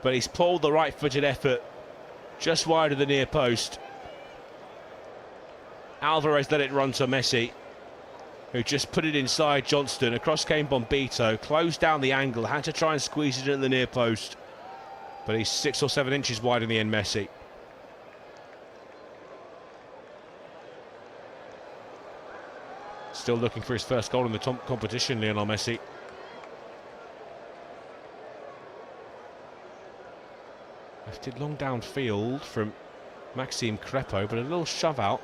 but he's pulled the right-footed effort just wide of the near post. Alvarez let it run to Messi, who just put it inside Johnston. Across came Bombito, closed down the angle, had to try and squeeze it in the near post, but he's 6 or 7 inches wide in the end, Messi. Still looking for his first goal in the competition, Lionel Messi. Lifted long downfield from Maxime Crepo, but a little shove out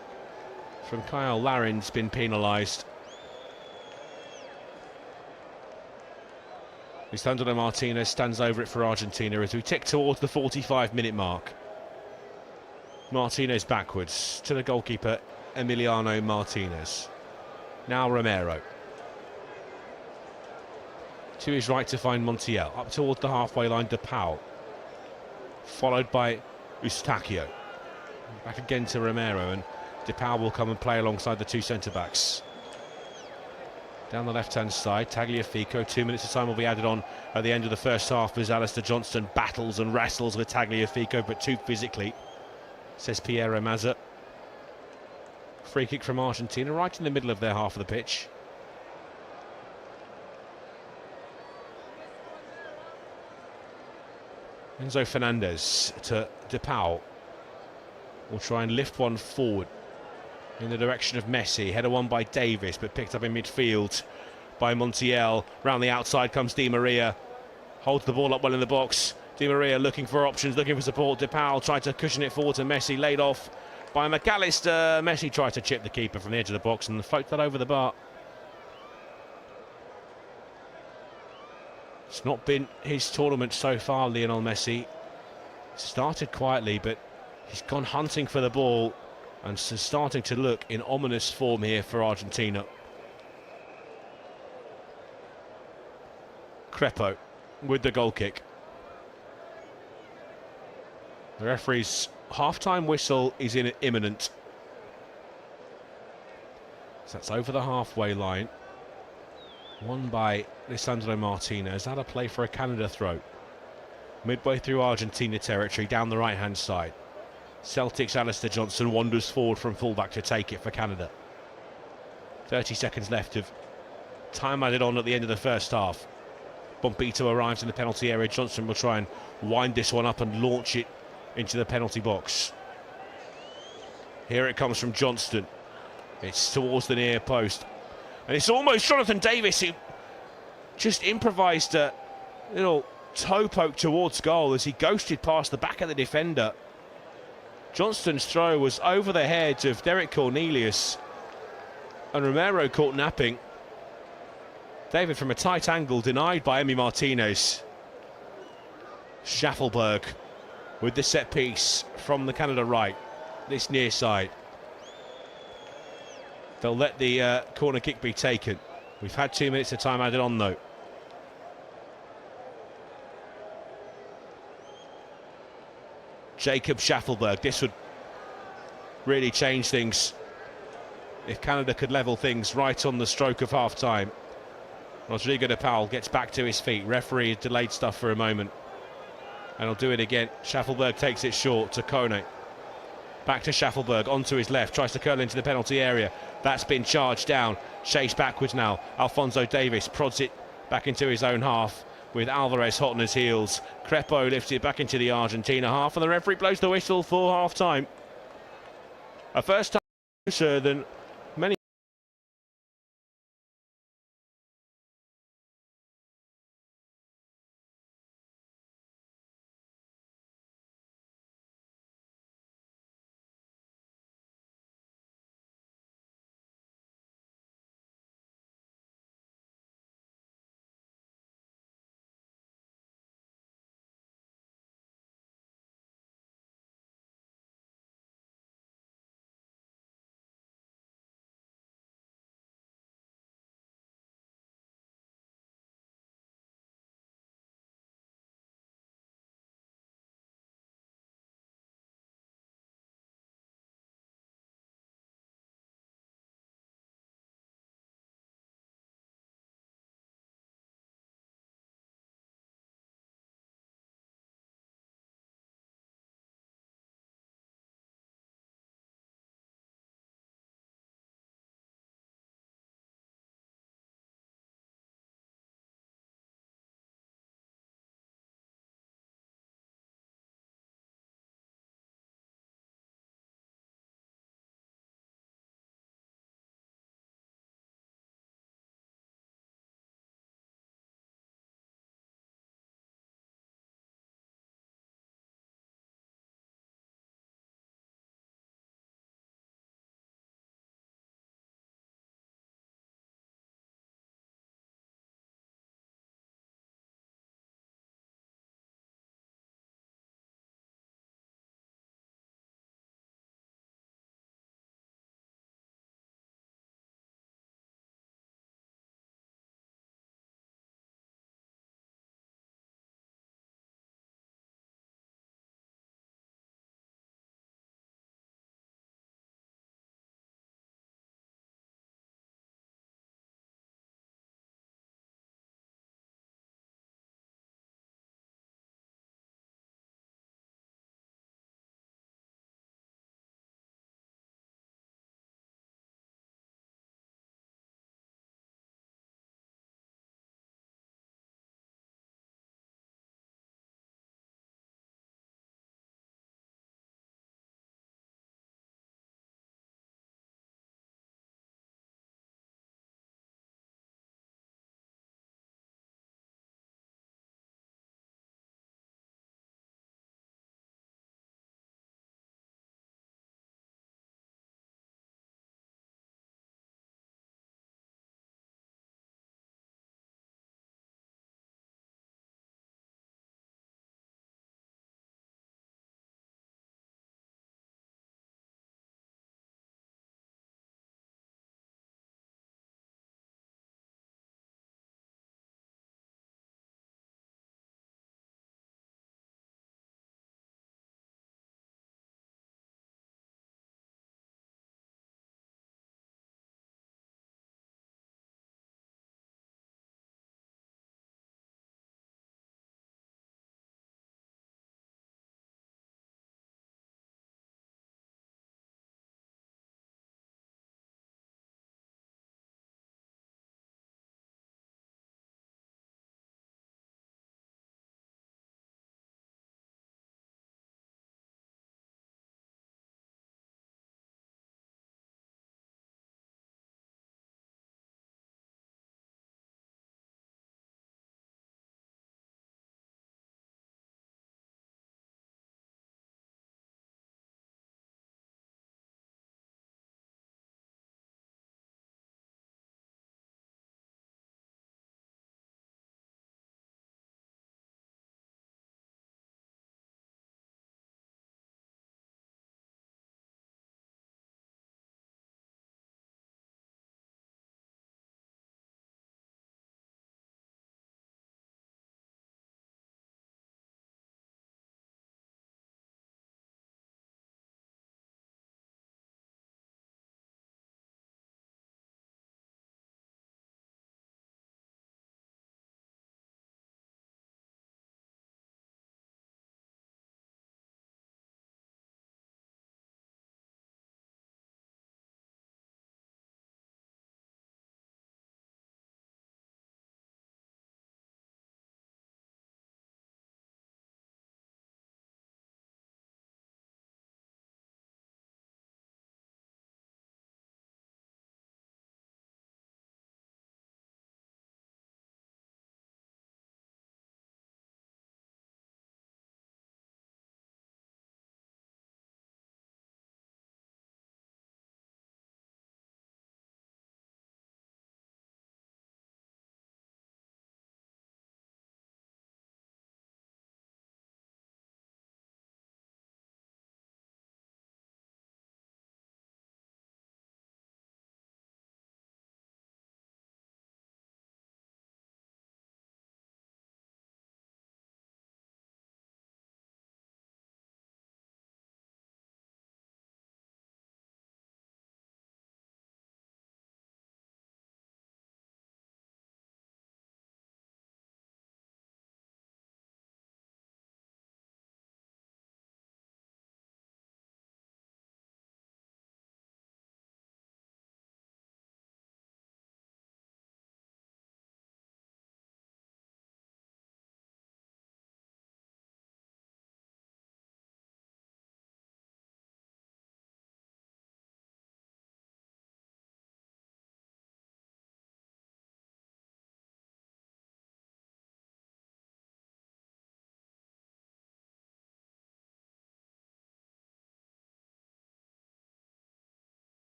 from Kyle Larin's been penalised. Lisandro Martinez stands over it for Argentina as we tick towards the 45-minute mark. Martinez backwards to the goalkeeper, Emiliano Martinez. Now Romero. To his right to find Montiel. Up towards the halfway line, De Paul. Followed by Eustachio. Back again to Romero, and De Paul will come and play alongside the two centre-backs. Down the left-hand side, Tagliafico. 2 minutes of time will be added on at the end of the first half as Alistair Johnston battles and wrestles with Tagliafico, but too physically. says Piero Mazza. Free kick from Argentina, right in the middle of their half of the pitch. Enzo Fernandez to De Paul. Will try and lift one forward in the direction of Messi. Header won by Davis, but picked up in midfield by Montiel. Round the outside comes Di Maria. Holds the ball up well in the box. Di Maria looking for options, looking for support. De Paul tried to cushion it forward to Messi. Laid off by McAllister. Messi tried to chip the keeper from the edge of the box and float that over the bar. It's not been his tournament so far, Lionel Messi. Started quietly, but he's gone hunting for the ball and starting to look in ominous form here for Argentina. Crepo with the goal kick. The referee's half-time whistle is imminent. So that's over the halfway line. Won by Lisandro Martinez. Had a play for a Canada throw. Midway through Argentina territory, down the right-hand side. Celtic's Alistair Johnson wanders forward from fullback to take it for Canada. 30 seconds left of time added on at the end of the first half. Bombito arrives in the penalty area. Johnson will try and wind this one up and launch it into the penalty box. Here it comes from Johnston. It's towards the near post. And it's almost Jonathan Davis who just improvised a little toe poke towards goal as he ghosted past the back of the defender. Johnston's throw was over the head of Derek Cornelius, and Romero caught napping. David from a tight angle, denied by Emi Martinez. Schaffelberg with the set piece from the Canada right, this near side. They'll let the corner kick be taken. We've had 2 minutes of time added on though. Jacob Schaffelberg. This would really change things if Canada could level things right on the stroke of half-time. Rodrigo De Paul gets back to his feet. Referee delayed stuff for a moment. And he'll do it again. Schaffelberg takes it short to Kone. Back to Schaffelberg, onto his left, tries to curl into the penalty area. That's been charged down. Chased backwards now. Alphonso Davis prods it back into his own half with Alvarez hot on his heels. Crepo lifts it back into the Argentina half, and the referee blows the whistle for half-time. A first time closer than many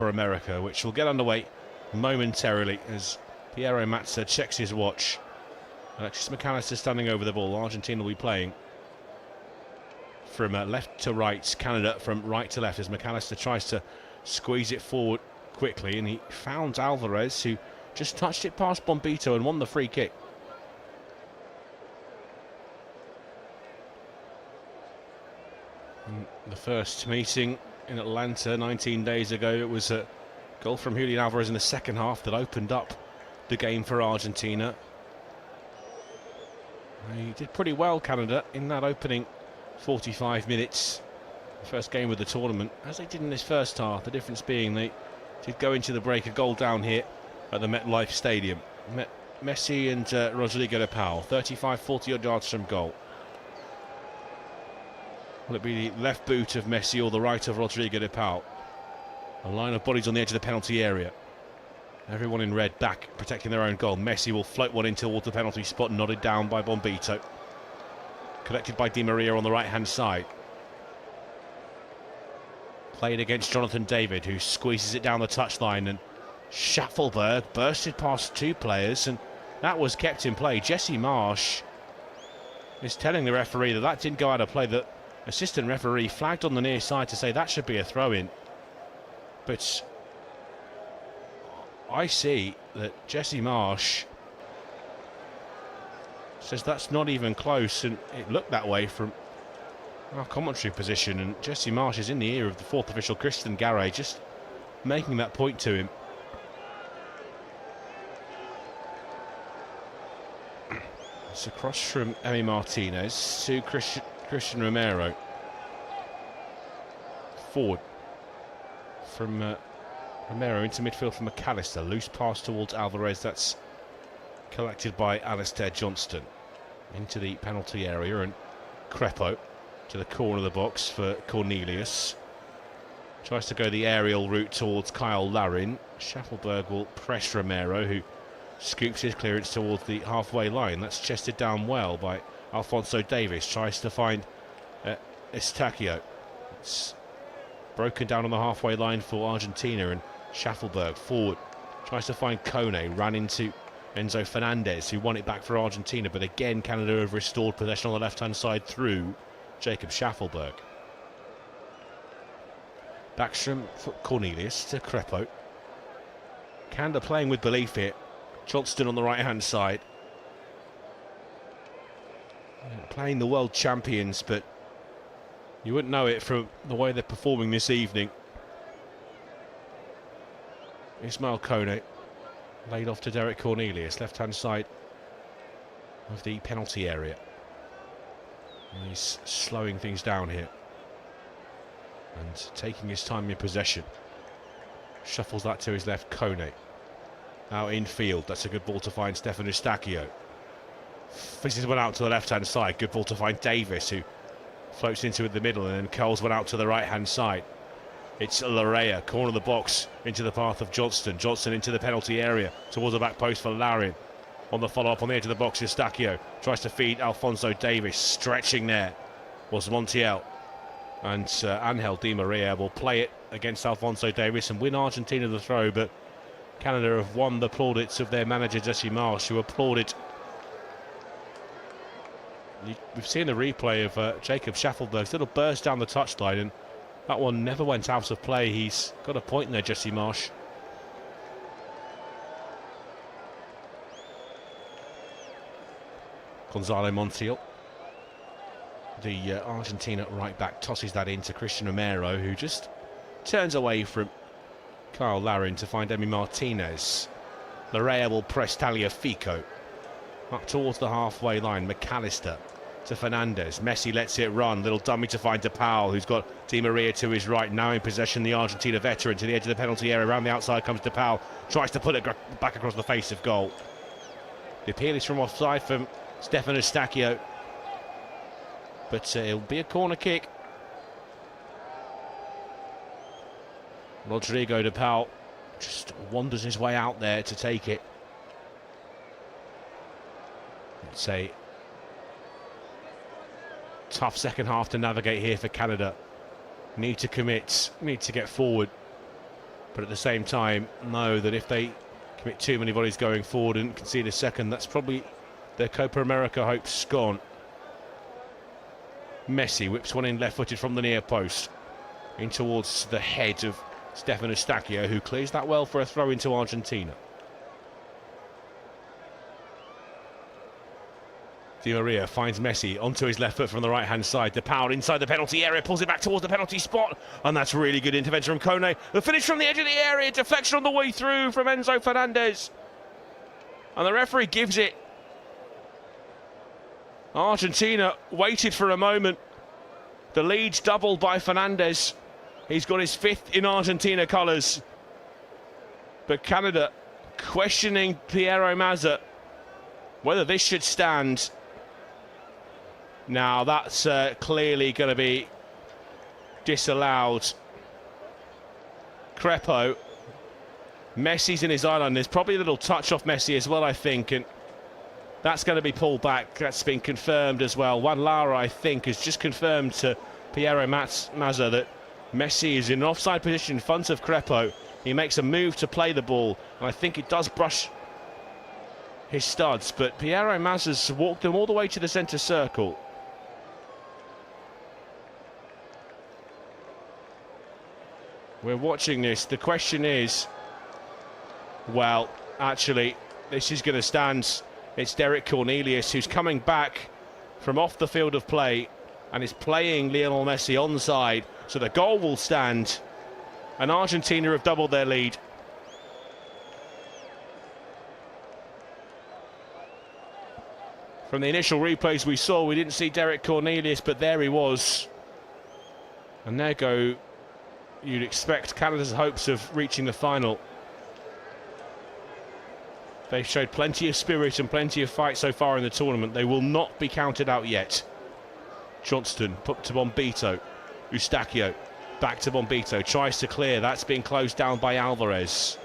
for America, which will get underway momentarily as Piero Mazza checks his watch. Alexis McAllister standing over the ball. Argentina will be playing from left to right, Canada from right to left as McAllister tries to squeeze it forward quickly, and he found Alvarez, who just touched it past Bombito and won the free kick. In the first meeting in Atlanta 19 days ago, it was a goal from Julian Alvarez in the second half that opened up the game for Argentina. He did pretty well, Canada, in that opening 45 minutes. The first game of the tournament, as they did in this first half. The difference being they did go into the break a goal down here at the MetLife Stadium. Messi and Rodrigo de Paul, 35, 40 odd yards from goal. Will it be the left boot of Messi or the right of Rodrigo de Paul? A line of bodies on the edge of the penalty area. Everyone in red back, protecting their own goal. Messi will float one in towards the penalty spot, nodded down by Bombito. Collected by Di Maria on the right-hand side. Played against Jonathan David, who squeezes it down the touchline, and Schaffelberg bursted past two players, and that was kept in play. Jesse Marsch is telling the referee that that didn't go out of play. The assistant referee flagged on the near side to say that should be a throw-in. But I see that Jesse Marsch says that's not even close, and it looked that way from our commentary position, and Jesse Marsch is in the ear of the fourth official, Christian Garay, just making that point to him. It's across from Emi Martinez to Christian Romero. Forward from Romero into midfield for McAllister. Loose pass towards Alvarez. That's collected by Alistair Johnston. Into the penalty area, and Crepo to the corner of the box for Cornelius. Tries to go the aerial route towards Kyle Larin. Schaffelberg will press Romero, who scoops his clearance towards the halfway line. That's chested down well by Alphonso Davies. Tries to find Estacio. It's broken down on the halfway line for Argentina, and Schaffelberg forward. Tries to find Kone. Ran into Enzo Fernandez, who won it back for Argentina, but again Canada have restored possession on the left-hand side through Jacob Schaffelberg. Backstrom for Cornelius to Crepo. Canada playing with belief here. Johnston on the right-hand side. Playing the world champions, but you wouldn't know it from the way they're performing this evening. Ismail Kone laid off to Derek Cornelius, left-hand side of the penalty area. And he's slowing things down here and taking his time in possession. Shuffles that to his left, Kone. Out infield, that's a good ball to find Stefan Estacio. Fizzes one out to the left-hand side, good ball to find Davis, who floats into the middle and then curls one out to the right-hand side. It's Larrea, corner of the box, into the path of Johnston. Johnston into the penalty area, towards the back post for Larin. On the follow-up on the edge of the box, Estacio tries to feed Alphonso Davies. Stretching there was Montiel. And Angel Di Maria will play it against Alphonso Davies and win Argentina the throw, but Canada have won the plaudits of their manager Jesse Marsch, who applauded. We've seen the replay of Jacob Schaffelberg's little burst down the touchline, and that one never went out of play. He's got a point in there, Jesse Marsch. Gonzalo Montiel, the Argentina right back, tosses that into Christian Romero, who just turns away from Kyle Larin to find Emi Martinez. Larrea will press Taliafico up towards the halfway line. McAllister to Fernandez. Messi lets it run. Little dummy to find De Paul, who's got Di Maria to his right. Now in possession, the Argentina veteran to the edge of the penalty area. Around the outside comes De Paul. Tries to put it back across the face of goal. The appeal is from offside from Stefan Estacio, but it'll be a corner kick. Rodrigo de Paul just wanders his way out there to take it. It's a tough second half to navigate here for Canada. Need to commit, need to get forward. but at the same time know that if they commit too many volleys going forward and concede a second, that's probably their Copa America hopes gone. Messi whips one in left-footed from the near post in towards the head of Stefan Eustachio, who clears that well for a throw into Argentina. Di Maria finds Messi onto his left foot from the right-hand side. De Paul inside the penalty area, pulls it back towards the penalty spot, and that's really good intervention from Kone. The finish from the edge of the area, deflection on the way through from Enzo Fernandez. And the referee gives it. Argentina waited for a moment. The lead's doubled by Fernandez. He's got his 5th in Argentina colours. But Canada questioning Piero Mazza whether this should stand. Now that's clearly going to be disallowed. Crepo. Messi's in his island. There's probably a little touch off Messi as well, I think, and that's going to be pulled back. That's been confirmed as well. Juan Lara, I think, has just confirmed to Piero Mazza that Messi is in an offside position in front of Crepo. He makes a move to play the ball, and I think it does brush his studs, but Piero Mazza's walked them all the way to the centre circle. We're watching this. The question is, well, actually, this is going to stand. It's Derek Cornelius who's coming back from off the field of play and is playing Lionel Messi onside. So the goal will stand, and Argentina have doubled their lead. From the initial replays we saw, we didn't see Derek Cornelius, but there he was. And there go, you'd expect Canada's hopes of reaching the final. They've showed plenty of spirit and plenty of fight so far in the tournament. They will not be counted out yet. Johnston put to Bombito. Eustachio back to Bombito. Tries to clear. That's being closed down by Alvarez.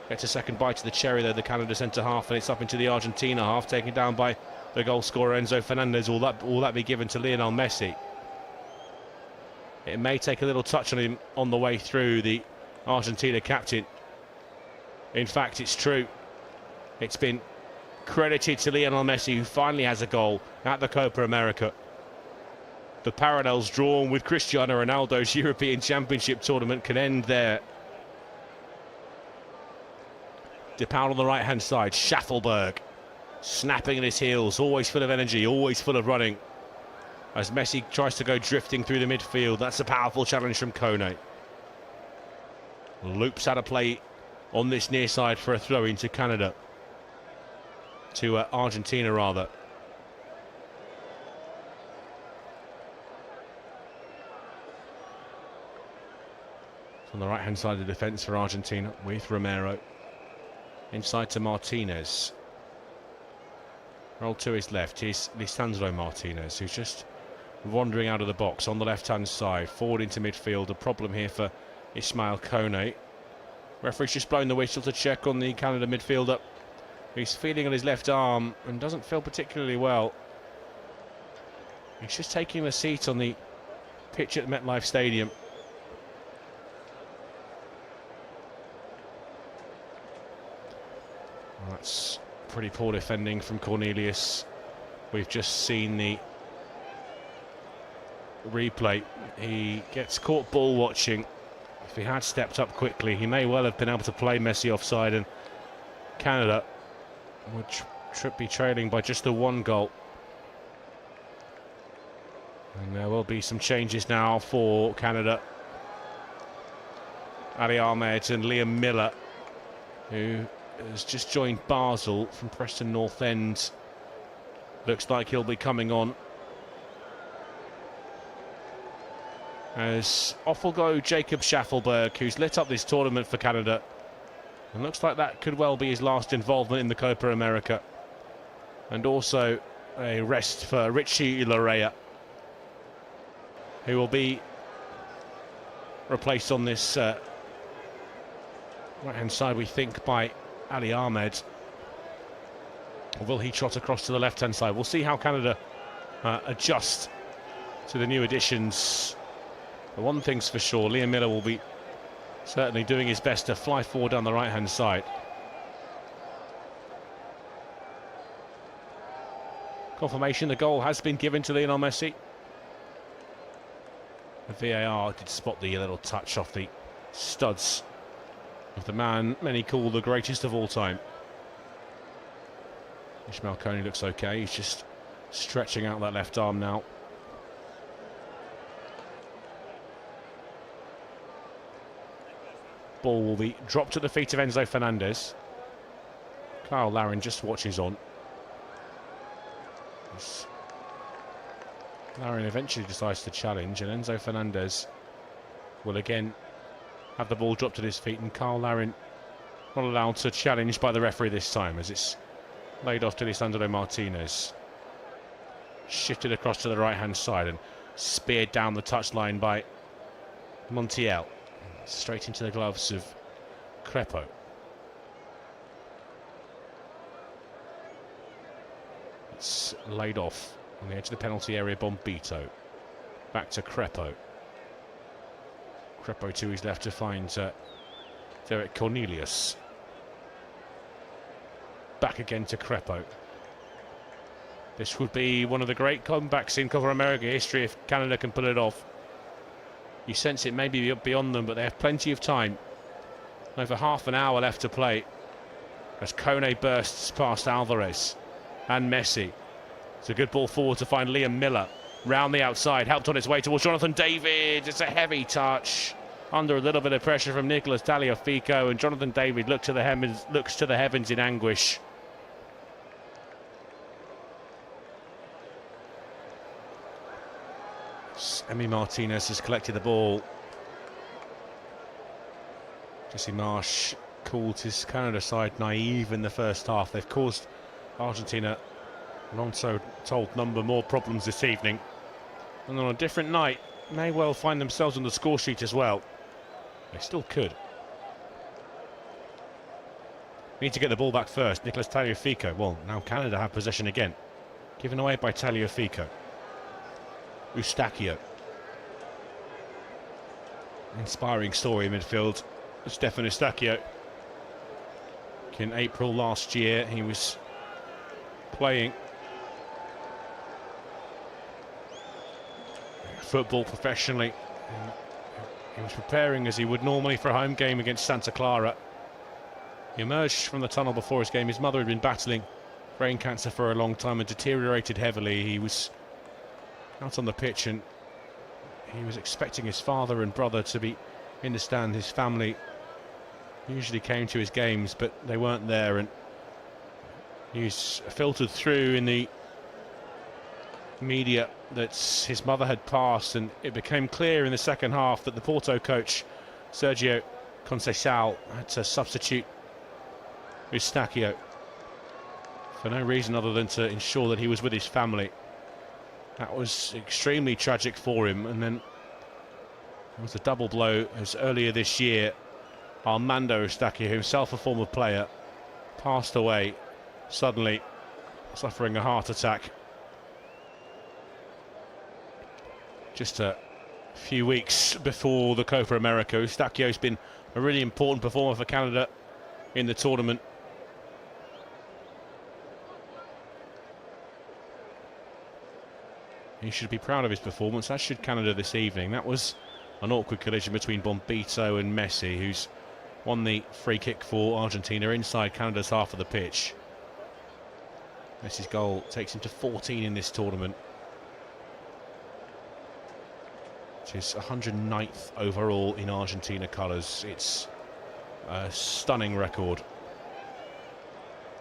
Gets a second bite to the cherry though, the Canada centre half, and it's up into the Argentina half, taken down by the goal scorer Enzo Fernandez. Will that be given to Lionel Messi? It may take a little touch on him on the way through, the Argentina captain. In fact, it's true. It's been credited to Lionel Messi, who finally has a goal at the Copa America. The parallels drawn with Cristiano Ronaldo's European Championship tournament can end there. De Paul on the right-hand side. Schaffelberg snapping at his heels, always full of energy, always full of running. As Messi tries to go drifting through the midfield. That's a powerful challenge from Kone. Loops out of play on this near side for a throw into Canada. To Argentina, rather. On the right-hand side of the defence for Argentina with Romero. Inside to Martinez. Roll to his left. Here's Lisandro Martinez, who's just wandering out of the box on the left-hand side. Forward into midfield. A problem here for Ismail Kone. Referee's just blown the whistle to check on the Canada midfielder. He's feeling on his left arm and doesn't feel particularly well. He's just taking a seat on the pitch at MetLife Stadium. That's pretty poor defending from Cornelius. We've just seen the replay. He gets caught ball watching. If he had stepped up quickly, he may well have been able to play Messi offside, and Canada would be trailing by just the one goal. And there will be some changes now for Canada. Ali Ahmed and Liam Miller, who has just joined Basel from Preston North End. Looks like he'll be coming on. As off will go Jacob Schaffelberg, who's lit up this tournament for Canada. And looks like that could well be his last involvement in the Copa America. And also a rest for Richie Larea, who will be replaced on this right-hand side, we think, by Ali Ahmed. Or will he trot across to the left-hand side? We'll see how Canada adjust to the new additions. But one thing's for sure, Liam Miller will be Certainly doing his best to fly forward down the right-hand side. Confirmation, the goal has been given to Lionel Messi. The VAR did spot the little touch off the studs of the man many call the greatest of all time. Ismail Koney looks okay, he's just stretching out that left arm now. Ball will be dropped at the feet of Enzo Fernandez. Kyle Larin just watches on. Larin eventually decides to challenge, and Enzo Fernandez will again have the ball dropped at his feet, and Kyle Larin not allowed to challenge by the referee this time, as it's laid off to Lisandro Martinez. Shifted across to the right-hand side and speared down the touchline by Montiel. Straight into the gloves of Crepo. It's laid off on the edge of the penalty area. Bombito. Back to Crepo. Crepo to his left to find Derek Cornelius. Back again to Crepo. This would be one of the great comebacks in Copa America history if Canada can pull it off. You sense it may be beyond them, but they have plenty of time. Over half an hour left to play as Kone bursts past Alvarez and Messi. It's a good ball forward to find Liam Miller. Round the outside, helped on its way towards Jonathan David. It's a heavy touch. Under a little bit of pressure from Nicolas Tagliafico, and Jonathan David looks to the heavens in anguish. Emi Martinez has collected the ball. Jesse Marsch called his Canada side naive in the first half. They've caused Argentina an untold number more problems this evening, and on a different night may well find themselves on the score sheet as well. They still could. Need to get the ball back first. Nicolas Tagliafico. Well, now Canada have possession again. Given away by Tagliafico. Eustachio. Inspiring story in midfield. Stefan Eustachio. In April last year, he was playing football professionally. He was preparing as he would normally for a home game against Santa Clara. He emerged from the tunnel before his game. His mother had been battling brain cancer for a long time and deteriorated heavily. He was out on the pitch and he was expecting his father and brother to be in the stand. His family usually came to his games, but they weren't there, and he was filtered through in the media that his mother had passed, and it became clear in the second half that the Porto coach Sergio Conceição had to substitute Eustachio for no reason other than to ensure that he was with his family. That was extremely tragic for him. And then there was a double blow as earlier this year Armando Eustachio, himself a former player, passed away suddenly, suffering a heart attack just a few weeks before the Copa America. Eustachio's been a really important performer for Canada in the tournament. He should be proud of his performance, as should Canada this evening. That was an awkward collision between Bombito and Messi, who's won the free kick for Argentina inside Canada's half of the pitch. Messi's goal takes him to 14 in this tournament, which is 109th overall in Argentina colours. It's a stunning record.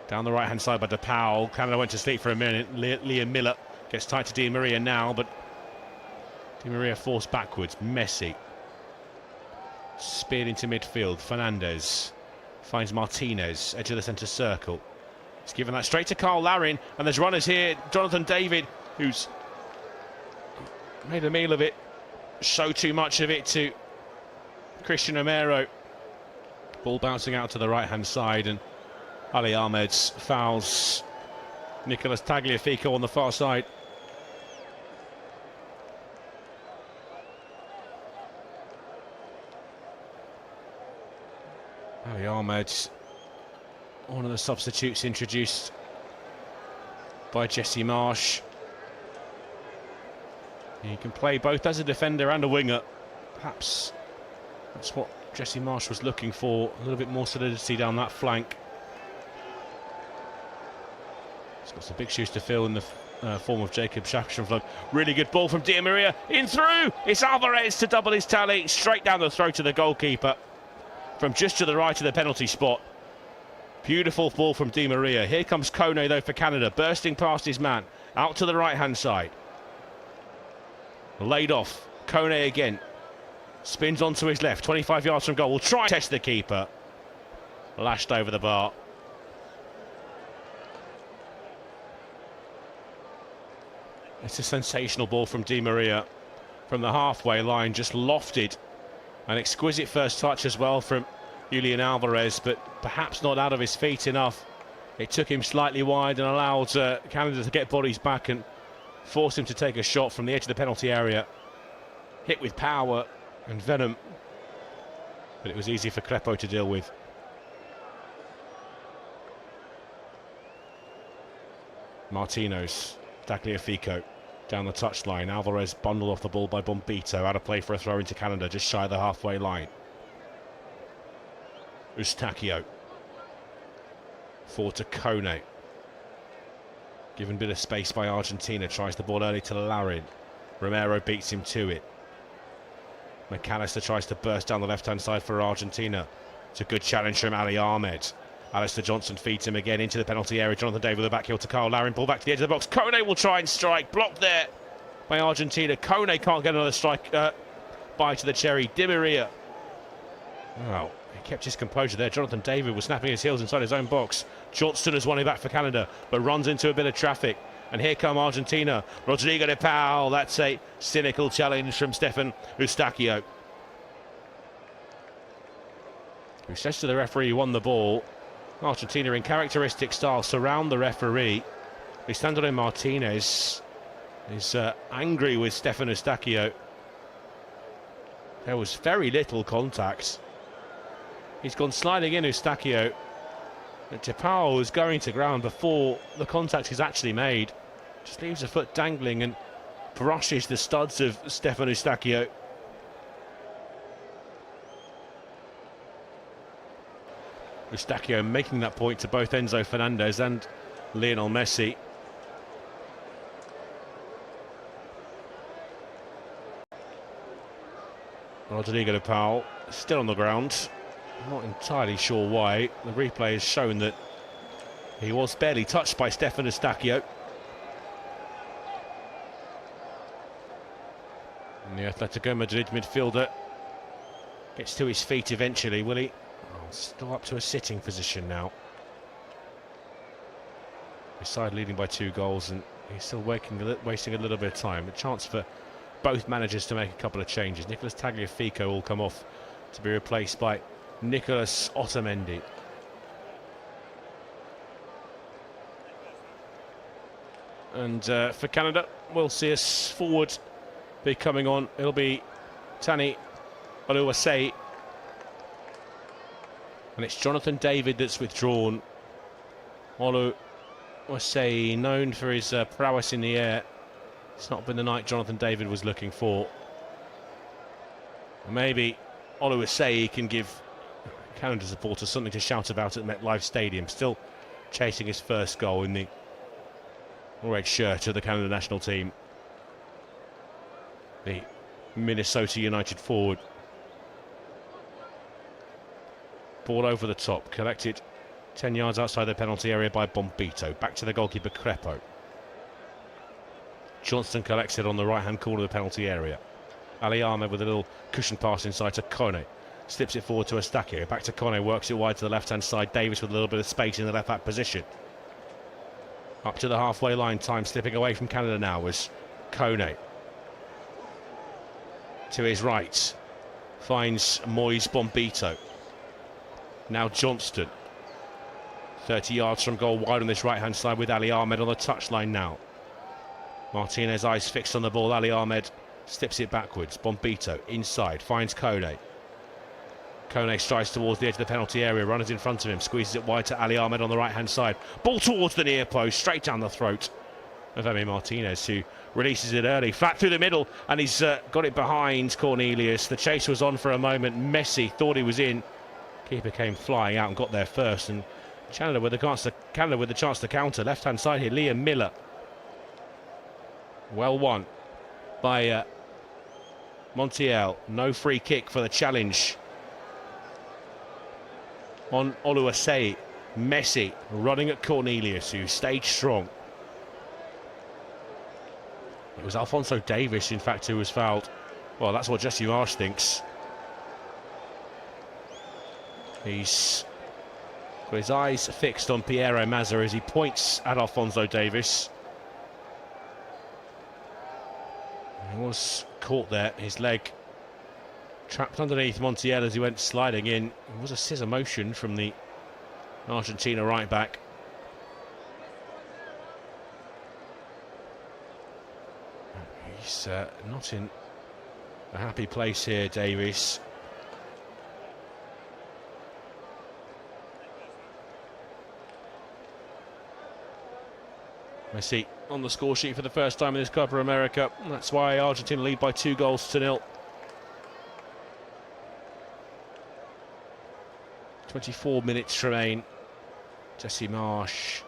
Down the right-hand side by DePaul. Canada went to sleep for a minute. Liam Miller gets tight to Di Maria now, but Di Maria forced backwards. Messi speared into midfield. Fernandez finds Martinez, edge of the centre circle. He's given that straight to Kyle Larin, and there's runners here. Jonathan David, who's made a meal of it, showed too much of it to Christian Romero. Ball bouncing out to the right-hand side, and Ali Ahmed fouls Nicolas Tagliafico on the far side. Ali Ahmed, one of the substitutes introduced by Jesse Marsch. He can play both as a defender and a winger. Perhaps that's what Jesse Marsch was looking for, a little bit more solidity down that flank. He's got some big shoes to fill in the form of Jacob Schaffersflug. Really good ball from Di Maria, in through! It's Alvarez to double his tally, straight down the throat of the goalkeeper, from just to the right of the penalty spot. Beautiful ball from Di Maria. Here comes Kone though for Canada, bursting past his man, out to the right-hand side. Laid off, Kone again, spins onto his left, 25 yards from goal, will try and test the keeper. Lashed over the bar. It's a sensational ball from Di Maria from the halfway line, just lofted. An exquisite first touch as well from Julian Alvarez, but perhaps not out of his feet enough. It took him slightly wide and allowed Canada to get bodies back and force him to take a shot from the edge of the penalty area. Hit with power and venom, but it was easy for Crepo to deal with. Martino's, Tagliafico down the touchline. Alvarez bundled off the ball by Bombito, out of play for a throw into Canada, just shy of the halfway line. Eustachio forward to Kone, given a bit of space by Argentina, tries the ball early to Larin. Romero beats him to it. McAllister tries to burst down the left-hand side for Argentina. It's a good challenge from Ali Ahmed. Alistair Johnson feeds him again into the penalty area. Jonathan David with a back heel to Carl Larin. Ball back to the edge of the box. Kone will try and strike. Blocked there by Argentina. Kone can't get another strike by to the cherry. Di Maria. Oh, he kept his composure there. Jonathan David was snapping his heels inside his own box. Johnston has won it back for Canada, but runs into a bit of traffic. And here come Argentina. Rodrigo de Paul. That's a cynical challenge from Stefan Eustachio, who says to the referee he won the ball. Argentina, in characteristic style, surround the referee. Lisandro Martinez is angry with Stefan Eustachio. There was very little contact. He's gone sliding in, Eustachio. De Paul was going to ground before the contact is actually made. Just leaves a foot dangling and brushes the studs of Stefan Eustachio. Eustachio making that point to both Enzo Fernandez and Lionel Messi. Rodrigo de Paul still on the ground. I'm not entirely sure why. The replay has shown that he was barely touched by Stefan Eustachio. And the Atletico Madrid midfielder gets to his feet eventually, will he? Still up to a sitting position now. His side leading by 2 goals, and he's still wasting a little bit of time. A chance for both managers to make a couple of changes. Nicolas Tagliafico will come off to be replaced by Nicolas Otamendi. And for Canada, we'll see us forward be coming on. It'll be Tani Oluwase. And it's Jonathan David that's withdrawn. Oluwase, known for his prowess in the air. It's not been the night Jonathan David was looking for. Maybe Oluwase can give Canada supporters something to shout about at MetLife Stadium. Still chasing his first goal in the red shirt of the Canada national team. The Minnesota United forward. Ball over the top, collected 10 yards outside the penalty area by Bombito. Back to the goalkeeper, Crepo. Johnston collects it on the right-hand corner of the penalty area. Ali Ahmed with a little cushion pass inside to Kone. Slips it forward to Eustachio. Back to Kone, works it wide to the left-hand side. Davis with a little bit of space in the left-back position. Up to the halfway line, time slipping away from Canada now was Kone. To his right, finds Moise Bombito. Now Johnston. 30 yards from goal, wide on this right-hand side with Ali Ahmed on the touchline now. Martinez, eyes fixed on the ball. Ali Ahmed slips it backwards. Bombito inside, finds Kone. Kone strides towards the edge of the penalty area, runners in front of him, squeezes it wide to Ali Ahmed on the right-hand side. Ball towards the near post, straight down the throat of Emi Martinez, who releases it early, flat through the middle, and he's got it behind Cornelius. The chase was on for a moment. Messi thought he was in. Keeper came flying out and got there first, and Canada with the chance to counter. Left-hand side here, Liam Miller. Well won by Montiel. No free kick for the challenge on Oluwaseyi. Messi running at Cornelius, who stayed strong. It was Alphonso Davies, in fact, who was fouled. Well, that's what Jesse Marsch thinks. He's got his eyes fixed on Piero Mazza as he points at Alphonso Davies. He was caught there, his leg trapped underneath Montiel as he went sliding in. It was a scissor motion from the Argentina right back. He's not in a happy place here, Davies. Messi on the score sheet for the first time in this Copa America. That's why Argentina lead by 2-0. 24 minutes remain. Jesse Marsch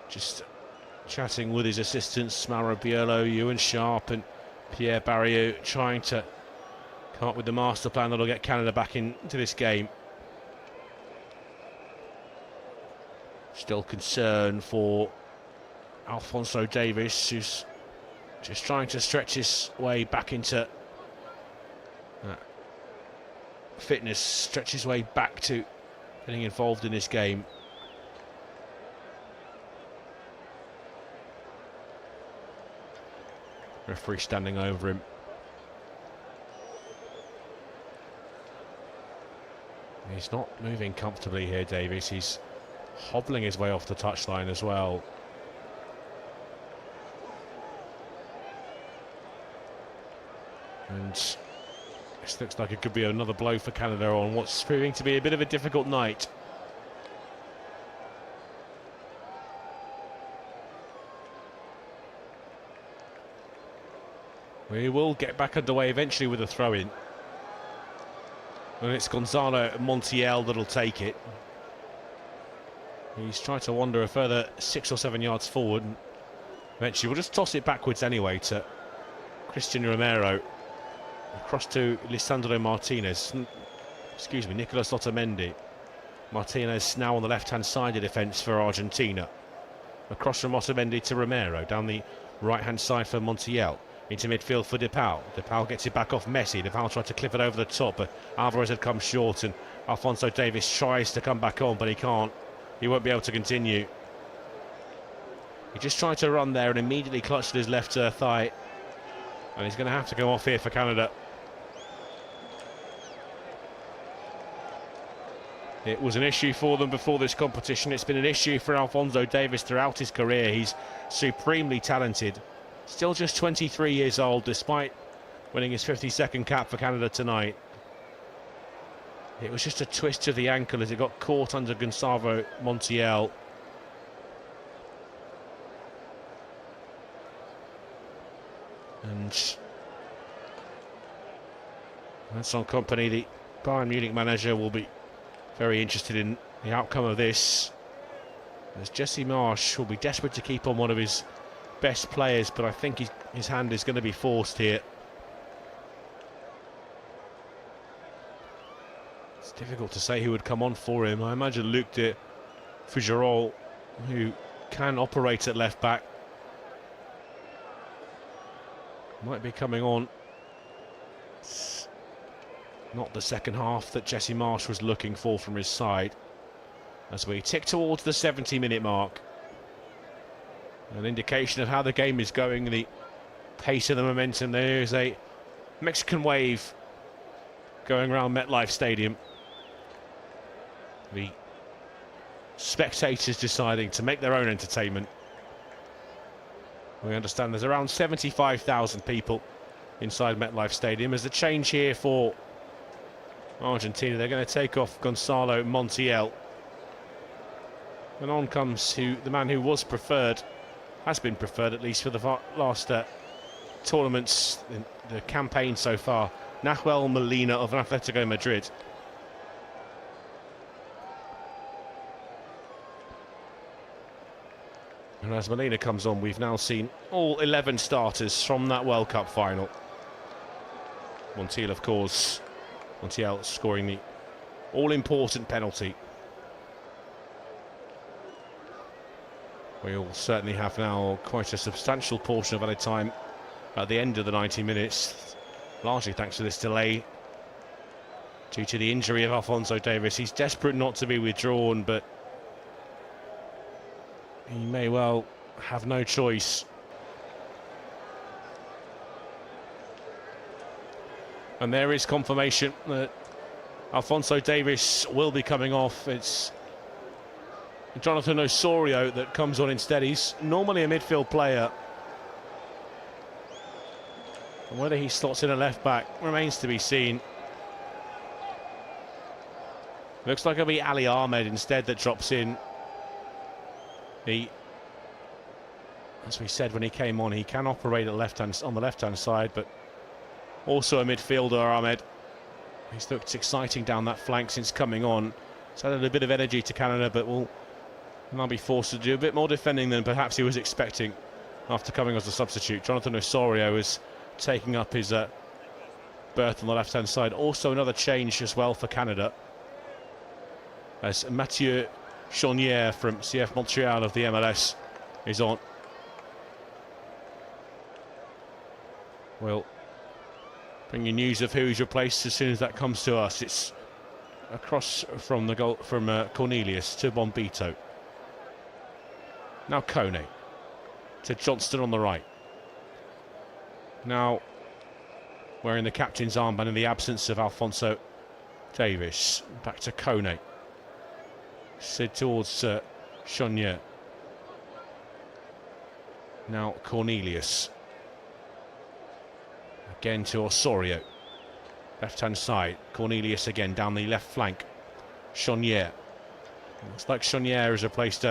just chatting with his assistants, Mauro Biello, Ewan Sharp and Pierre Barrieux, trying to come up with the master plan that'll get Canada back into this game. Still concern for Alphonso Davies, who's just trying to stretch his way back into fitness, stretch his way back to getting involved in this game. Referee standing over him. He's not moving comfortably here, Davies. He's hobbling his way off the touchline as well. And this looks like it could be another blow for Canada on what's proving to be a bit of a difficult night. We will get back underway eventually with a throw-in. And it's Gonzalo Montiel that'll take it. He's trying to wander a further 6 or 7 yards forward. And eventually we'll just toss it backwards anyway to Christian Romero. Across to Lisandro Martinez. Excuse me, Nicolas Otamendi. Martinez now on the left-hand side of defence for Argentina. Across from Otamendi to Romero. Down the right-hand side for Montiel. Into midfield for Depal. Depal gets it back off Messi. Depal tried to clip it over the top, but Alvarez had come short, and Alphonso Davies tries to come back on, but he can't. He won't be able to continue. He just tried to run there and immediately clutched at his left thigh. And he's going to have to go off here for Canada. It was an issue for them before this competition. It's been an issue for Alphonso Davies throughout his career. He's supremely talented. Still just 23 years old, despite winning his 52nd cap for Canada tonight. It was just a twist to the ankle as it got caught under Gonzalo Montiel. And Vincent Kompany, the Bayern Munich manager, will be very interested in the outcome of this, as Jesse Marsch will be desperate to keep on one of his best players, but I think his hand is going to be forced here. It's difficult to say who would come on for him. I imagine Luc de Fougerolles, who can operate at left back, might be coming on. It's not the second half that Jesse Marsch was looking for from his side, as we tick towards the 70-minute mark. An indication of how the game is going, the pace of the momentum. There is a Mexican wave going around MetLife Stadium. The spectators deciding to make their own entertainment. We understand there's around 75,000 people inside MetLife Stadium. As the change here for Argentina. They're going to take off Gonzalo Montiel. And on comes the man who was preferred, has been preferred at least for the last tournaments, in the campaign so far, Nahuel Molina of Atletico Madrid. And as Molina comes on, we've now seen all 11 starters from that World Cup final. Montiel, of course, Montiel scoring the all-important penalty. We'll certainly have now quite a substantial portion of added time at the end of the 90 minutes, largely thanks to this delay due to the injury of Alphonso Davies. He's desperate not to be withdrawn, but he may well have no choice. And there is confirmation that Alphonso Davies will be coming off. It's Jonathan Osorio that comes on instead. He's normally a midfield player. And whether he slots in a left back remains to be seen. Looks like it'll be Ali Ahmed instead that drops in. As we said when he came on, he can operate on the left-hand side, but also a midfielder, Ahmed. He's looked exciting down that flank since coming on. He's added a bit of energy to Canada, but will now be forced to do a bit more defending than perhaps he was expecting after coming as a substitute. Jonathan Osorio is taking up his berth on the left-hand side. Also another change as well for Canada, as Mathieu Chaunière from CF Montreal of the MLS is on. We'll bring you news of who he's replaced as soon as that comes to us. It's across from the goal from Cornelius to Bombito. Now Kone to Johnston on the right. Now wearing the captain's armband in the absence of Alphonso Davies. Back to Kone. Sid towards Chaunière. Now Cornelius. Again to Osorio. Left-hand side. Cornelius again down the left flank. Chaunière. Looks like Chaunière has replaced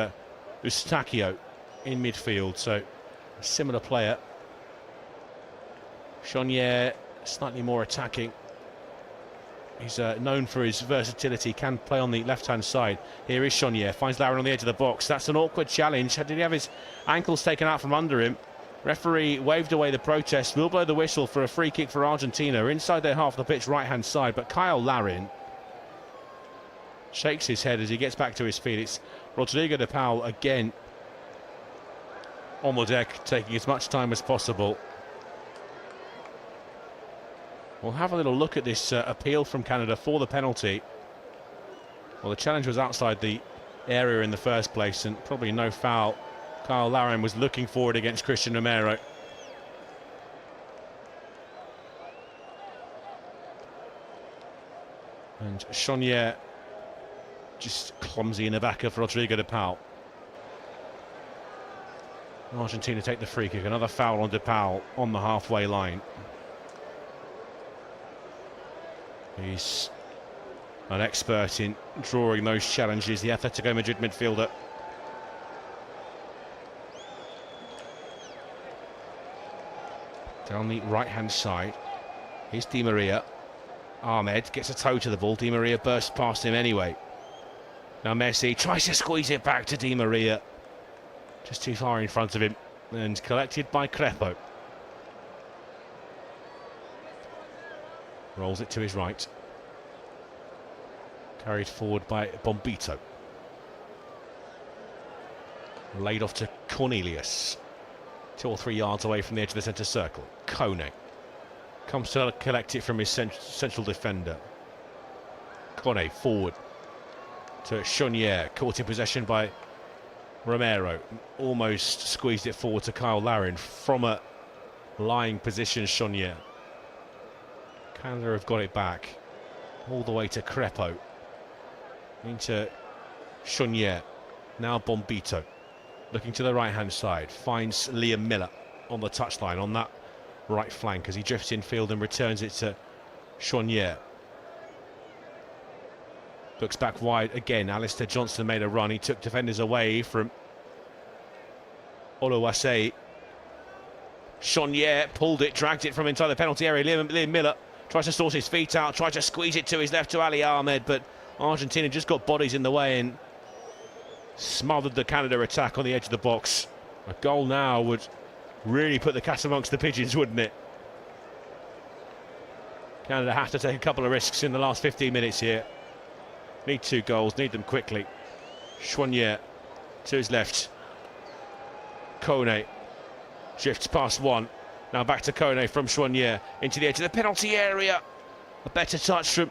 Eustachio in midfield, so a similar player. Chaunière slightly more attacking. He's known for his versatility, can play on the left-hand side. Here is Chaunière, finds Lauren on the edge of the box. That's an awkward challenge. Did he have his ankles taken out from under him? Referee waved away the protest. Will blow the whistle for a free kick for Argentina inside their half of the pitch, right-hand side. But Kyle Larin shakes his head as he gets back to his feet. It's Rodrigo de Paul again on the deck, taking as much time as possible. We'll have a little look at this appeal from Canada for the penalty. Well, the challenge was outside the area in the first place, and probably no foul. Kyle Larin was looking for it against Christian Romero. And Chaunière just clumsy in the back of Rodrigo de Paul. Argentina take the free kick. Another foul on de Paul on the halfway line. He's an expert in drawing those challenges, the Atletico Madrid midfielder. Down the right-hand side. Here's Di Maria. Ahmed gets a toe to the ball. Di Maria bursts past him anyway. Now Messi tries to squeeze it back to Di Maria. Just too far in front of him. And collected by Crespo. Rolls it to his right. Carried forward by Bombito. Laid off to Cornelius. 2 or 3 yards away from the edge of the centre circle. Kone comes to collect it from his central defender. Kone forward to Chaunière, caught in possession by Romero. Almost squeezed it forward to Kyle Larin from a lying position. Chaunière. Canada have got it back all the way to Crespo. Into Chaunière. Now Bombito. Looking to the right-hand side. Finds Liam Miller on the touchline on that right flank as he drifts infield and returns it to Chaunière. Looks back wide again. Alistair Johnston made a run. He took defenders away from Oluwase. Chonier pulled it, dragged it from inside the penalty area. Liam Miller tries to sort his feet out, tried to squeeze it to his left to Ali Ahmed, but Argentina just got bodies in the way and smothered the Canada attack on the edge of the box. A goal now would really put the cat amongst the pigeons, wouldn't it? Canada have to take a couple of risks in the last 15 minutes here. Need 2 goals, need them quickly. Chonier to his left. Kone shifts past one. Now back to Kone from Chonier into the edge of the penalty area. A better touch from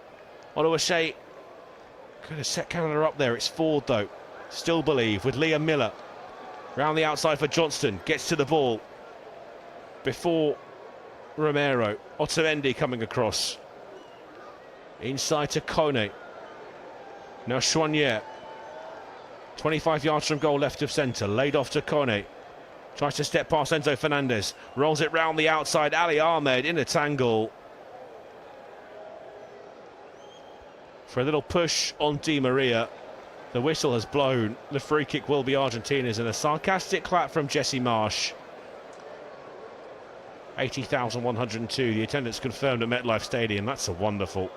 Oluwase. Could have set Canada up there. It's Ford though. Still believe with Liam Miller. Round the outside for Johnston. Gets to the ball. Before Romero. Otamendi coming across. Inside to Kone. Now Chonier. 25 yards from goal left of centre. Laid off to Kone. Tries to step past Enzo Fernandez. Rolls it round the outside. Ali Ahmed in a tangle. For a little push on Di Maria. The whistle has blown. The free kick will be Argentina's, and a sarcastic clap from Jesse Marsh. 80,102. The attendance confirmed at MetLife Stadium. That's a wonderful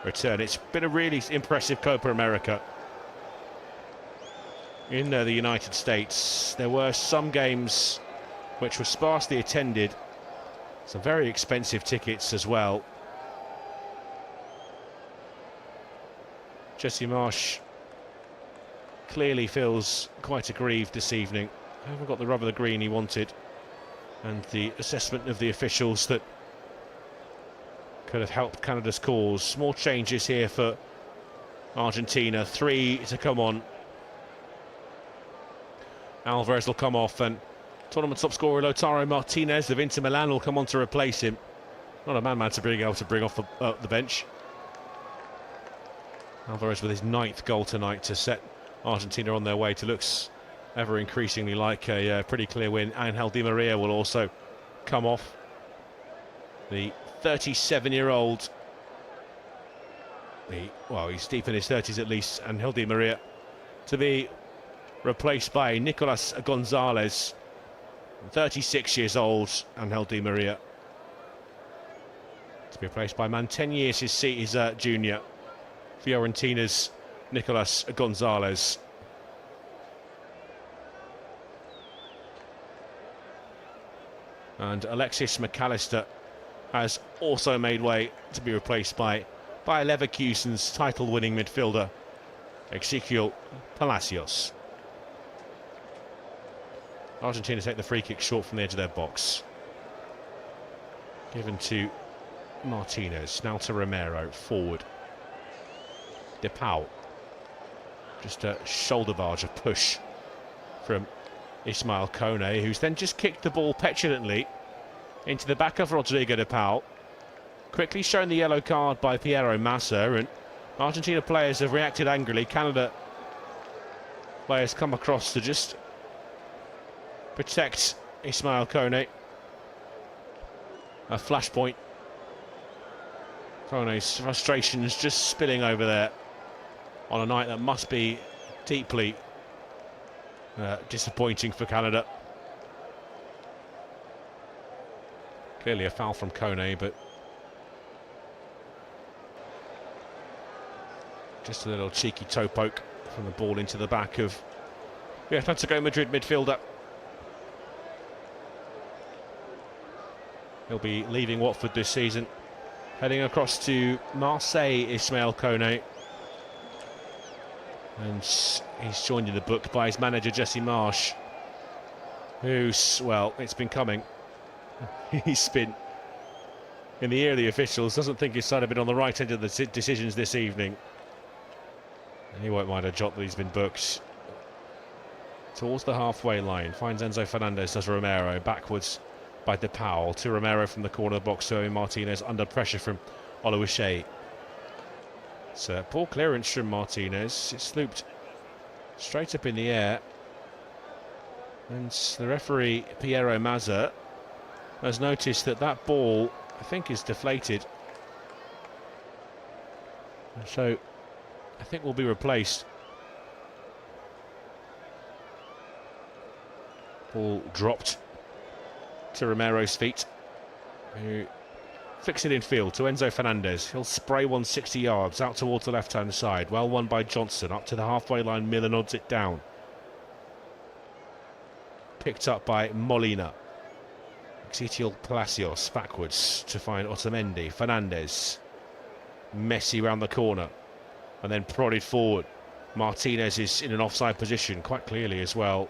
return. It's been a really impressive Copa America. In the United States, there were some games which were sparsely attended. Some very expensive tickets as well. Jesse Marsh clearly feels quite aggrieved this evening. Haven't got the rub of the green he wanted, and the assessment of the officials that could have helped Canada's cause. Small changes here for Argentina. 3 to come on. Alvarez will come off, and tournament top scorer Lautaro Martinez of Inter Milan will come on to replace him. Not a man to bring off the bench. Alvarez with his 9th goal tonight to set Argentina on their way to looks ever increasingly like a pretty clear win. Angel Di Maria will also come off. The 37-year-old, well, he's deep in his 30s at least, Angel Di Maria, to be replaced by Nicolas Gonzalez, 36 years old. Angel Di Maria to be replaced by a man 10 years his seat is junior, Fiorentina's Nicolas Gonzalez. And Alexis McAllister has also made way to be replaced by Leverkusen's title-winning midfielder Ezequiel Palacios. Argentina take the free kick short from the edge of their box. Given to Martinez, now to Romero, forward. De Paul. Just a shoulder barge, a push from Ismael Kone, who's then just kicked the ball petulantly into the back of Rodrigo De Paul. Quickly shown the yellow card by Piero Massa, and Argentina players have reacted angrily. Canada players come across to just protect Ismael Kone. A flashpoint. Kone's frustrations just spilling over there on a night that must be deeply disappointing for Canada. Clearly a foul from Kone, but just a little cheeky toe poke from the ball into the back of the Atletico Madrid midfielder. He'll be leaving Watford this season, heading across to Marseille, Ismael Kone. And he's joined in the book by his manager Jesse Marsh, who's, well, it's been coming. He's been in the ear of the officials, doesn't think his side have been on the right end of the decisions this evening. And he won't mind a jot that he's been booked. Towards the halfway line, finds Enzo Fernandez, does Romero, backwards by De Paul to Romero from the corner of the box, so Martinez under pressure from Oluwase. It's a poor clearance from Martinez. It's looped straight up in the air, and the referee Piero Mazza has noticed that that ball, I think, is deflated. So I think will be replaced. Ball dropped to Romero's feet, who flicks it in field to Enzo Fernandez. He'll spray 160 yards out towards the left-hand side. Well won by Johnson. Up to the halfway line, Miller nods it down. Picked up by Molina. Exitiel Palacios backwards to find Otamendi. Fernandez. Messi round the corner. And then prodded forward. Martinez is in an offside position, quite clearly as well.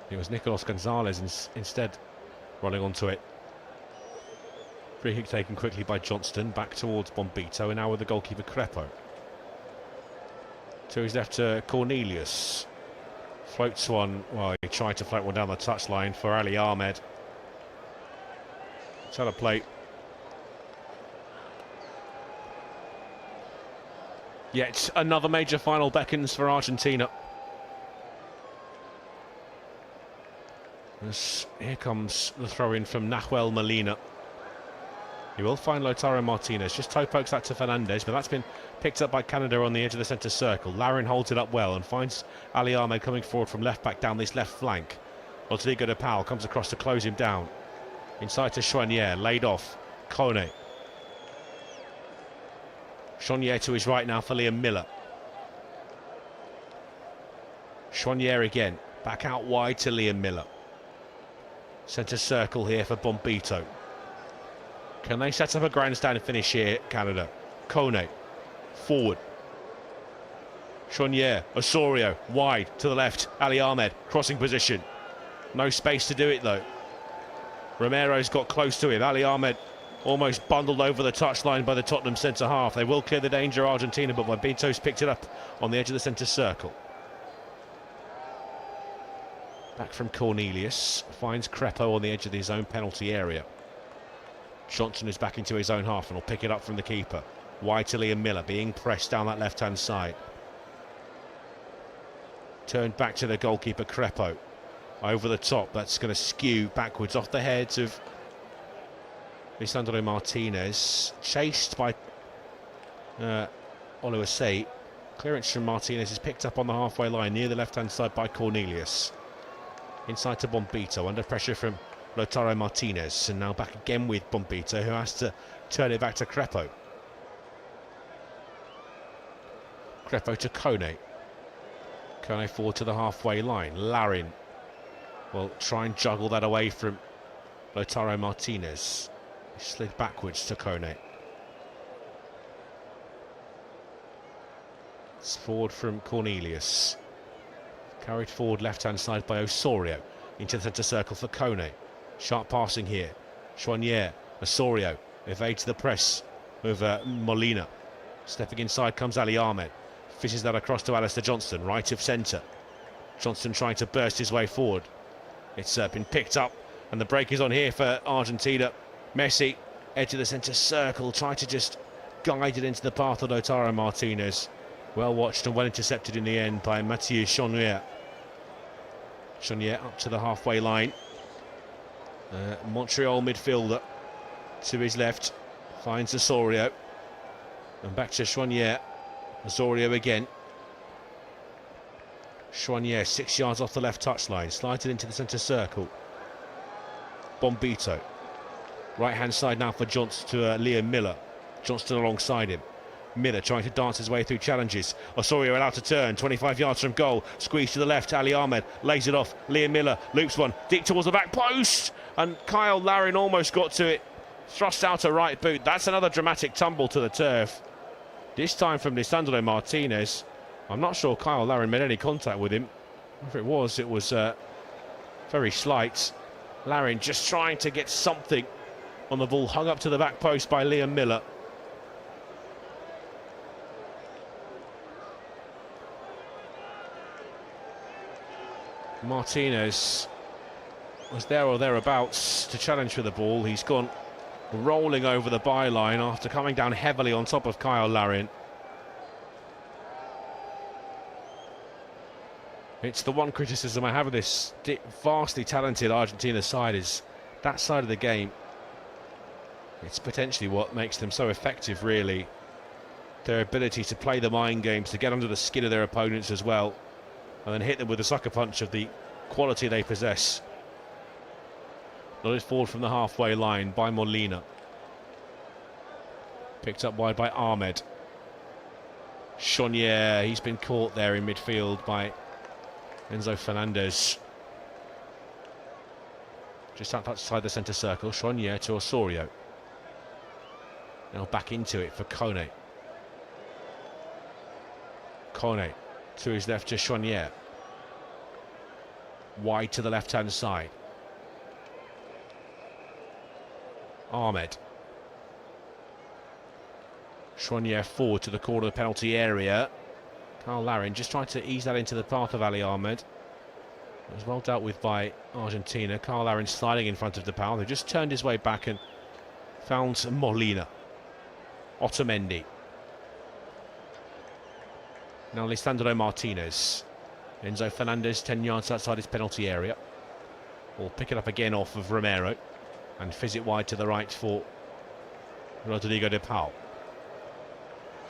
It was Nicolas Gonzalez instead running onto it. Free kick taken quickly by Johnston, back towards Bombito, and now with the goalkeeper Crepo. To his left to Cornelius. Floats one, well, he tried to float one down the touchline for Ali Ahmed. Trying to play. Yet another major final beckons for Argentina. As here comes the throw-in from Nahuel Molina. He will find Lautaro Martinez. Just toe pokes that to Fernandez, but that's been picked up by Canada on the edge of the centre circle. Larin holds it up well and finds Ali Ahmed coming forward from left-back down this left flank. Rodrigo de Paul comes across to close him down. Inside to Chouanier, laid off. Kone. Chouanier to his right now for Liam Miller. Chouanier again. Back out wide to Liam Miller. Centre circle here for Bombito. Can they set up a grandstand finish here, Canada? Kone. Forward. Chouanier. Osorio. Wide to the left. Ali Ahmed. Crossing position. No space to do it though. Romero's got close to him. Ali Ahmed almost bundled over the touchline by the Tottenham centre half. They will clear the danger, Argentina, but Bombito's picked it up on the edge of the centre circle. Back from Cornelius. Finds Crepo on the edge of his own penalty area. Johnson is back into his own half and will pick it up from the keeper. Wide to Liam Miller, being pressed down that left-hand side. Turned back to the goalkeeper Crepo. Over the top, that's going to skew backwards off the heads of Lisandro Martinez. Chased by Oluwase. Clearance from Martinez is picked up on the halfway line near the left-hand side by Cornelius. Inside to Bombito, under pressure from Lautaro Martinez, and now back again with Bombito, who has to turn it back to Crepo. Crepo to Kone. Kone forward to the halfway line. Larin will try and juggle that away from Lautaro Martinez. He slid backwards to Kone. It's forward from Cornelius. Carried forward left-hand side by Osorio. Into the centre circle for Kone. Sharp passing here. Chouanier. Osorio evades the press with Molina. Stepping inside comes Ali Ahmed. Fishes that across to Alistair Johnston, right of centre. Johnston trying to burst his way forward. It's been picked up, and the break is on here for Argentina. Messi, edge of the centre circle, trying to just guide it into the path of Lautaro Martinez. Well watched and well intercepted in the end by Mathieu Chouanier. Chouanier up to the halfway line. Montreal midfielder to his left finds Osorio, and back to Chouanier. Osorio again. Chouanier 6 yards off the left touchline, slides it into the centre circle. Bombito, right hand side now for Johnston to Liam Miller. Johnston alongside him. Miller trying to dance his way through challenges. Osorio allowed to turn, 25 yards from goal. Squeeze to the left, Ali Ahmed lays it off. Liam Miller loops one deep towards the back post, and Kyle Larin almost got to it. Thrust out a right boot. That's another dramatic tumble to the turf. This time from Lisandro Martinez. I'm not sure Kyle Larin made any contact with him. If it was very slight. Larin just trying to get something on the ball, hung up to the back post by Liam Miller. Martinez was there or thereabouts to challenge for the ball. He's gone rolling over the byline after coming down heavily on top of Kyle Larin. It's the one criticism I have of this vastly talented Argentina side, is that side of the game. It's potentially what makes them so effective, really. their ability to play the mind games, to get under the skin of their opponents as well, and then hit them with a sucker punch of the quality they possess. Nodded forward from the halfway line by Molina. Picked up wide by Ahmed. Chonier, he's been caught there in midfield by Enzo Fernandez. Just outside the centre circle. Chonier to Osorio. Now back into it for Kone. Kone to his left to Chonier. Wide to the left-hand side. Ahmed. Chonier forward to the corner of the penalty area. Carl Larin just trying to ease that into the path of Ali Ahmed. It was well dealt with by Argentina. Carl Larin sliding in front of the pal, who just turned his way back and found Molina. Otamendi. Now Lisandro Martinez. Enzo Fernandez 10 yards outside his penalty area. Will pick it up again off of Romero and fizz it wide to the right for Rodrigo de Paul.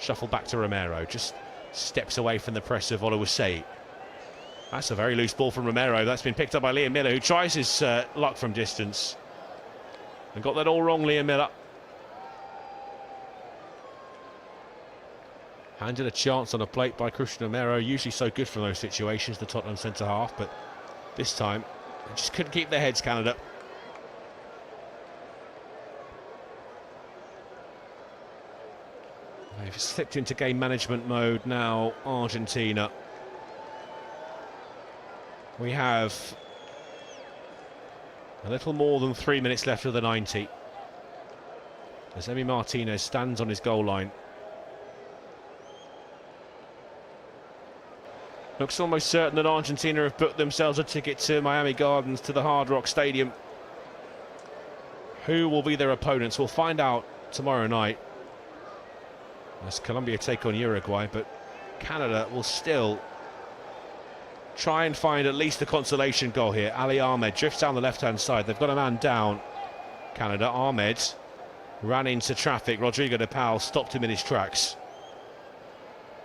Shuffle back to Romero, just steps away from the press of Oluwaseyi. That's a very loose ball from Romero. That's been picked up by Liam Miller, who tries his luck from distance. And got that all wrong, Liam Miller. Handed a chance on a plate by Christian Romero, usually so good from those situations, the Tottenham centre-half, but this time, they just couldn't keep their heads, Canada. They've slipped into game management mode now, Argentina. We have a little more than 3 minutes left of the 90. As Emi Martinez stands on his goal line. Looks almost certain that Argentina have booked themselves a ticket to Miami Gardens, to the Hard Rock Stadium. Who will be their opponents? We'll find out tomorrow night, as Colombia take on Uruguay, but Canada will still try and find at least a consolation goal here. Ali Ahmed drifts down the left-hand side. They've got a man down, Canada. Ahmed ran into traffic. Rodrigo de Paul stopped him in his tracks.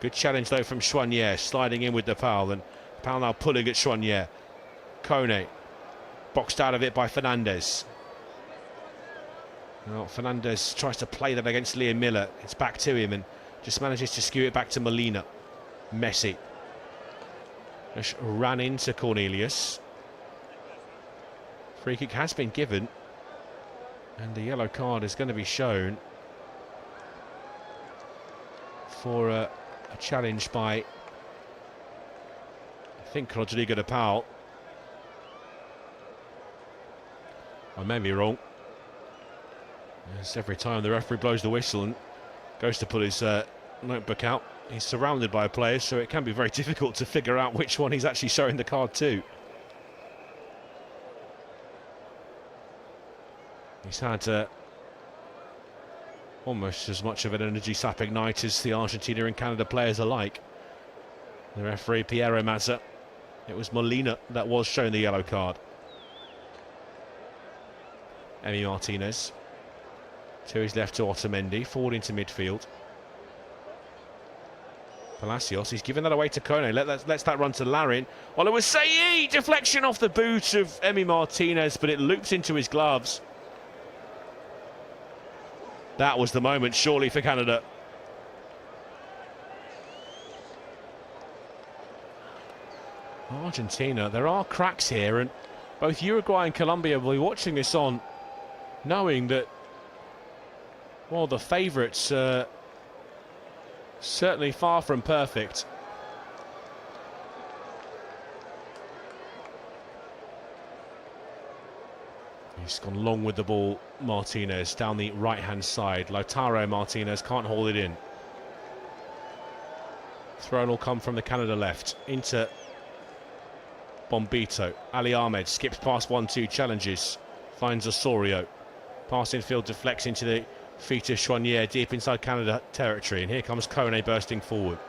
Good challenge, though, from Chonier, sliding in with de Paul, and de Paul now pulling at Chonier. Kone, boxed out of it by Fernandez. Well, Fernandez tries to play that against Liam Miller. It's back to him and just manages to skew it back to Molina. Messi. Just ran into Cornelius. Free kick has been given. And the yellow card is going to be shown for a challenge by, I think, Rodrigo de Paul. I may be wrong. Yes, every time the referee blows the whistle and goes to pull his notebook out, he's surrounded by players, so it can be very difficult to figure out which one he's actually showing the card to. He's had almost as much of an energy-sapping night as the Argentina and Canada players alike. The referee, Piero Mazza. It was Molina that was shown the yellow card. Emi Martinez. To his left to Otamendi, forward into midfield. Palacios, he's given that away to Kone. Lets that run to Larin. Oluwaseyi, deflection off the boot of Emi Martinez, but it loops into his gloves. That was the moment, surely, for Canada. Argentina, there are cracks here, and both Uruguay and Colombia will be watching this on, knowing that, well, the favourites certainly far from perfect. He's gone long with the ball, Martinez, down the right-hand side. Lautaro Martinez can't hold it in. Throw will come from the Canada left into Bombito. Ali Ahmed skips past 1-2, challenges, finds Osorio. Pass in field deflects into the feet of Chonier deep inside Canada territory, and here comes Kone bursting forward.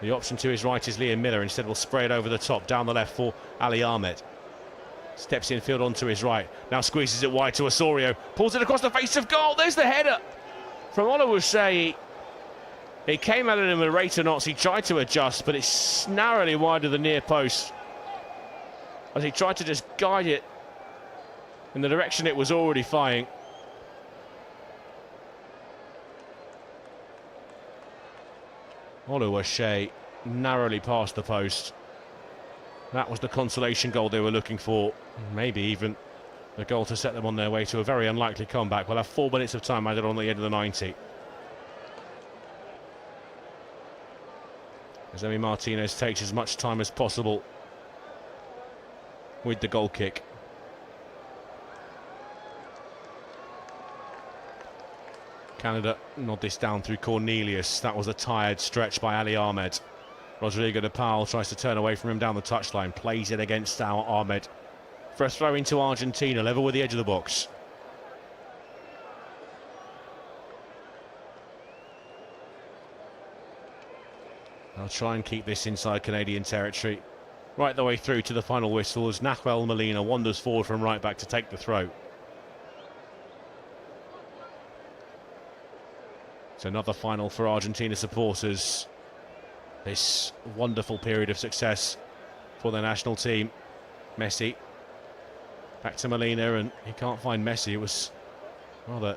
The option to his right is Liam Miller. Instead, will spray it over the top, down the left for Ali Ahmed. Steps in field onto his right, now squeezes it wide to Osorio, pulls it across the face of goal. There's the header from Oluwase. He came at him with a rate of knots. He tried to adjust, but it's narrowly wide of the near post as he tried to just guide it in the direction it was already flying. Oluwase narrowly past the post. That was the consolation goal they were looking for. Maybe even the goal to set them on their way to a very unlikely comeback. We'll have 4 minutes of time added on the end of the 90. As Emi Martinez takes as much time as possible with the goal kick. Canada nod this down through Cornelius. That was a tired stretch by Ali Ahmed. Rodrigo de Paul tries to turn away from him down the touchline. Plays it against Ahmed for a throw into Argentina, level with the edge of the box. They'll try and keep this inside Canadian territory right the way through to the final whistle as Nahuel Molina wanders forward from right back to take the throw. It's another final for Argentina supporters. This wonderful period of success for the national team. Messi back to Molina, and he can't find Messi. It was rather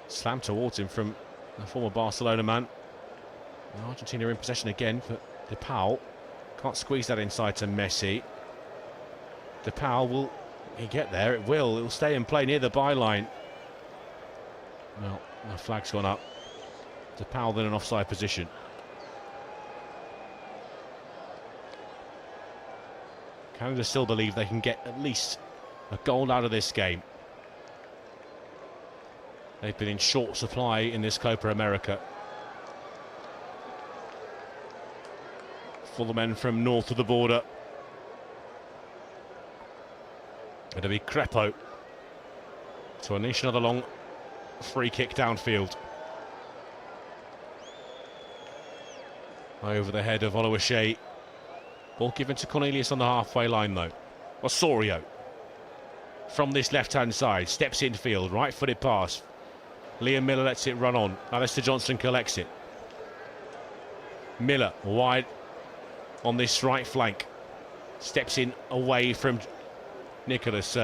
slammed towards him from the former Barcelona man. And Argentina in possession again, but De Paul can't squeeze that inside to Messi. De Paul, will he get there? It will. It will stay in play near the byline. Well, the flag's gone up. De Paul in an offside position. Canada still believe they can get at least a goal out of this game. They've been in short supply in this Copa America. For the men from north of the border. It'll be Crepo to unleash another long free kick downfield. Over the head of Oluwase. Ball given to Cornelius on the halfway line though. Osorio from this left-hand side, steps infield, right-footed pass. Liam Miller lets it run on. Alistair Johnston collects it. Miller wide on this right flank. Steps in away from Nicolas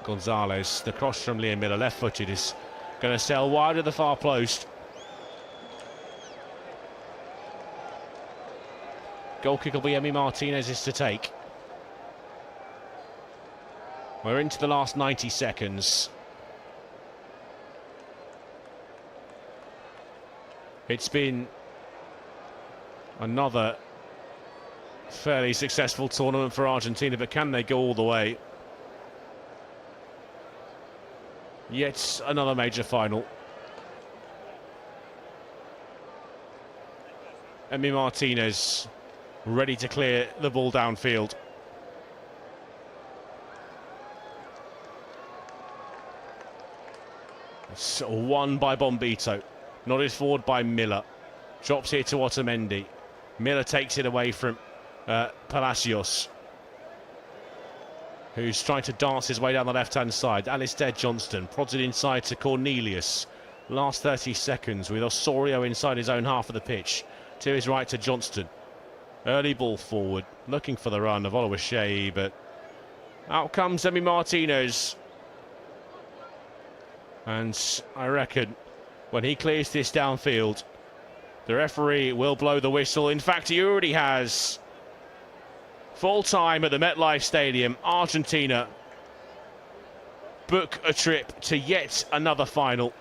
Gonzalez. The cross from Liam Miller, left-footed, is going to sail wide of the far post. Goal kick will be Emi Martinez's to take. We're into the last 90 seconds. It's been another fairly successful tournament for Argentina, but can they go all the way? Yet another major final. Emi Martinez ready to clear the ball downfield. It's won by Bombito. Nodded forward by Miller. Drops here to Otamendi. Miller takes it away from Palacios, who's trying to dance his way down the left-hand side. Alistair Johnston prods it inside to Cornelius. Last 30 seconds with Osorio inside his own half of the pitch. To his right to Johnston. Early ball forward, looking for the run of Oluwase, but out comes Emi Martinez. And I reckon when he clears this downfield, the referee will blow the whistle. In fact, he already has. Full time at the MetLife Stadium. Argentina book a trip to yet another final.